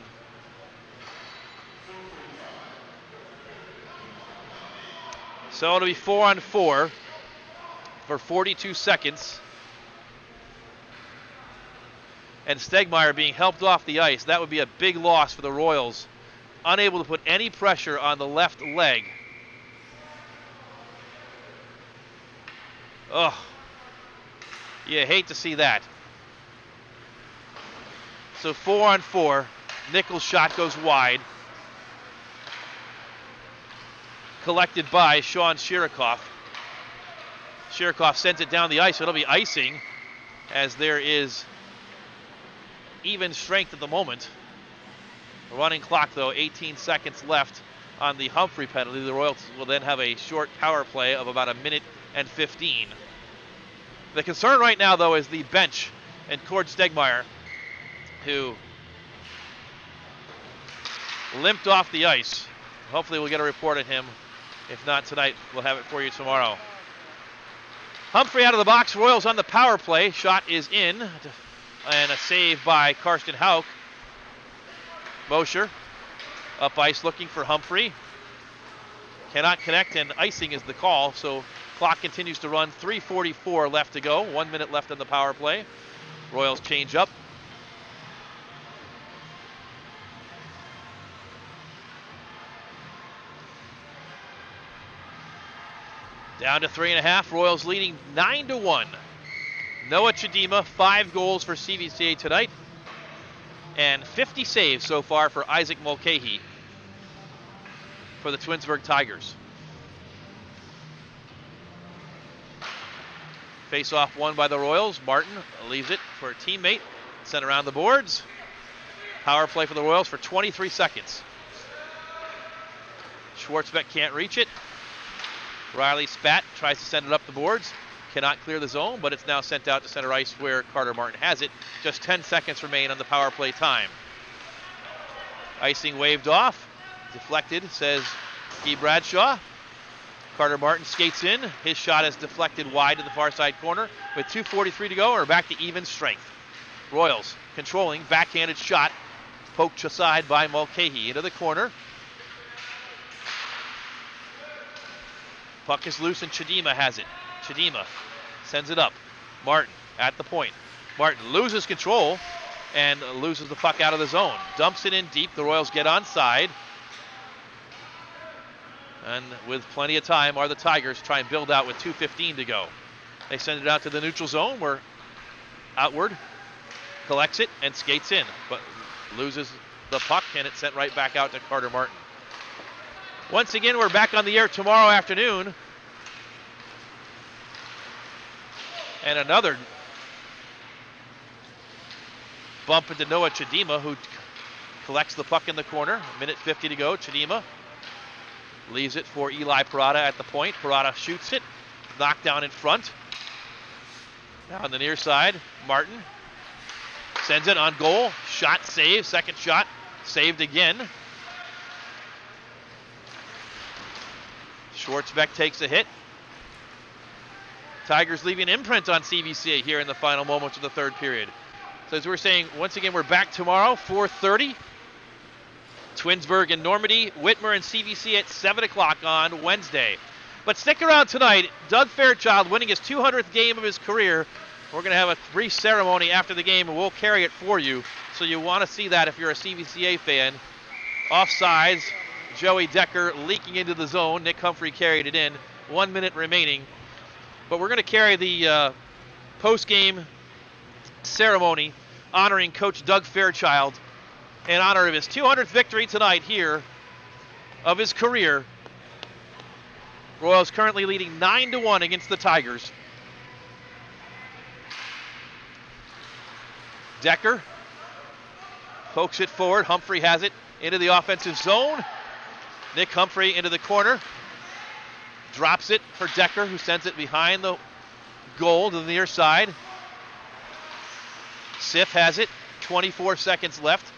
[SPEAKER 1] So it'll be 4-on-4 for 42 seconds. And Stegmeyer being helped off the ice. That would be a big loss for the Royals. Unable to put any pressure on the left leg. Ugh. You hate to see that. So 4-on-4. Nichols' shot goes wide. Collected by Sean Shirikoff. Shirikoff sends it down the ice. It'll be icing, as there is even strength at the moment. Running clock, though, 18 seconds left on the Humphrey penalty. The Royals will then have a short power play of about 1 minute and 15. The concern right now, though, is the bench and Cord Stegmeyer, who limped off the ice. Hopefully we'll get a report on him. If not tonight, we'll have it for you tomorrow. Humphrey out of the box. Royals on the power play. Shot is in. And a save by Karsten Hauk. Mosher up ice looking for Humphrey. Cannot connect, and icing is the call. So Clock continues to run. 3:44 left to go. 1 minute left on the power play. Royals change up. Down to 3.5. Royals leading 9-1. Noah Chidima, 5 goals for CVCA tonight, and 50 saves so far for Isaac Mulcahy for the Twinsburg Tigers. Face-off won by the Royals. Martin leaves it for a teammate. Sent around the boards. Power play for the Royals for 23 seconds. Schwartzbeck can't reach it. Riley Spat tries to send it up the boards. Cannot clear the zone, but it's now sent out to center ice where Carter Martin has it. Just 10 seconds remain on the power play time. Icing waved off. Deflected, says Guy Bradshaw. Carter Martin skates in. His shot is deflected wide to the far side corner. With 2:43 to go, we're back to even strength. Royals controlling, backhanded shot. Poked aside by Mulcahy into the corner. Puck is loose and Chidima has it. Chidima sends it up. Martin at the point. Martin loses control and loses the puck out of the zone. Dumps it in deep. The Royals get onside. And with plenty of time are the Tigers try and build out with 2:15 to go. They send it out to the neutral zone where Outward collects it and skates in, but loses the puck and it's sent right back out to Carter Martin. Once again, we're back on the air tomorrow afternoon. And another bump into Noah Chidima, who collects the puck in the corner. 1:50 to go. Chidima leaves it for Eli Parada at the point. Parada shoots it. Knocked down in front. Now on the near side, Martin sends it on goal. Shot saved. Second shot saved again. Schwartzbeck takes a hit. Tigers leaving an imprint on CVCA here in the final moments of the third period. So as we're saying, once again, we're back tomorrow, 4:30. Twinsburg and Normandy, Whitmer and CVCA at 7 o'clock on Wednesday. But stick around tonight. Doug Fairchild winning his 200th game of his career. We're going to have a brief ceremony after the game, and we'll carry it for you. So you want to see that if you're a CVCA fan. Offsides, Joey Decker leaking into the zone. Nick Humphrey carried it in. 1 minute remaining. But we're going to carry the post-game ceremony honoring Coach Doug Fairchild in honor of his 200th victory tonight here of his career. Royals currently leading 9-1 against the Tigers. Decker pokes it forward. Humphrey has it into the offensive zone. Nick Humphrey into the corner. Drops it for Decker, who sends it behind the goal to the near side. Sif has it. 24 seconds left.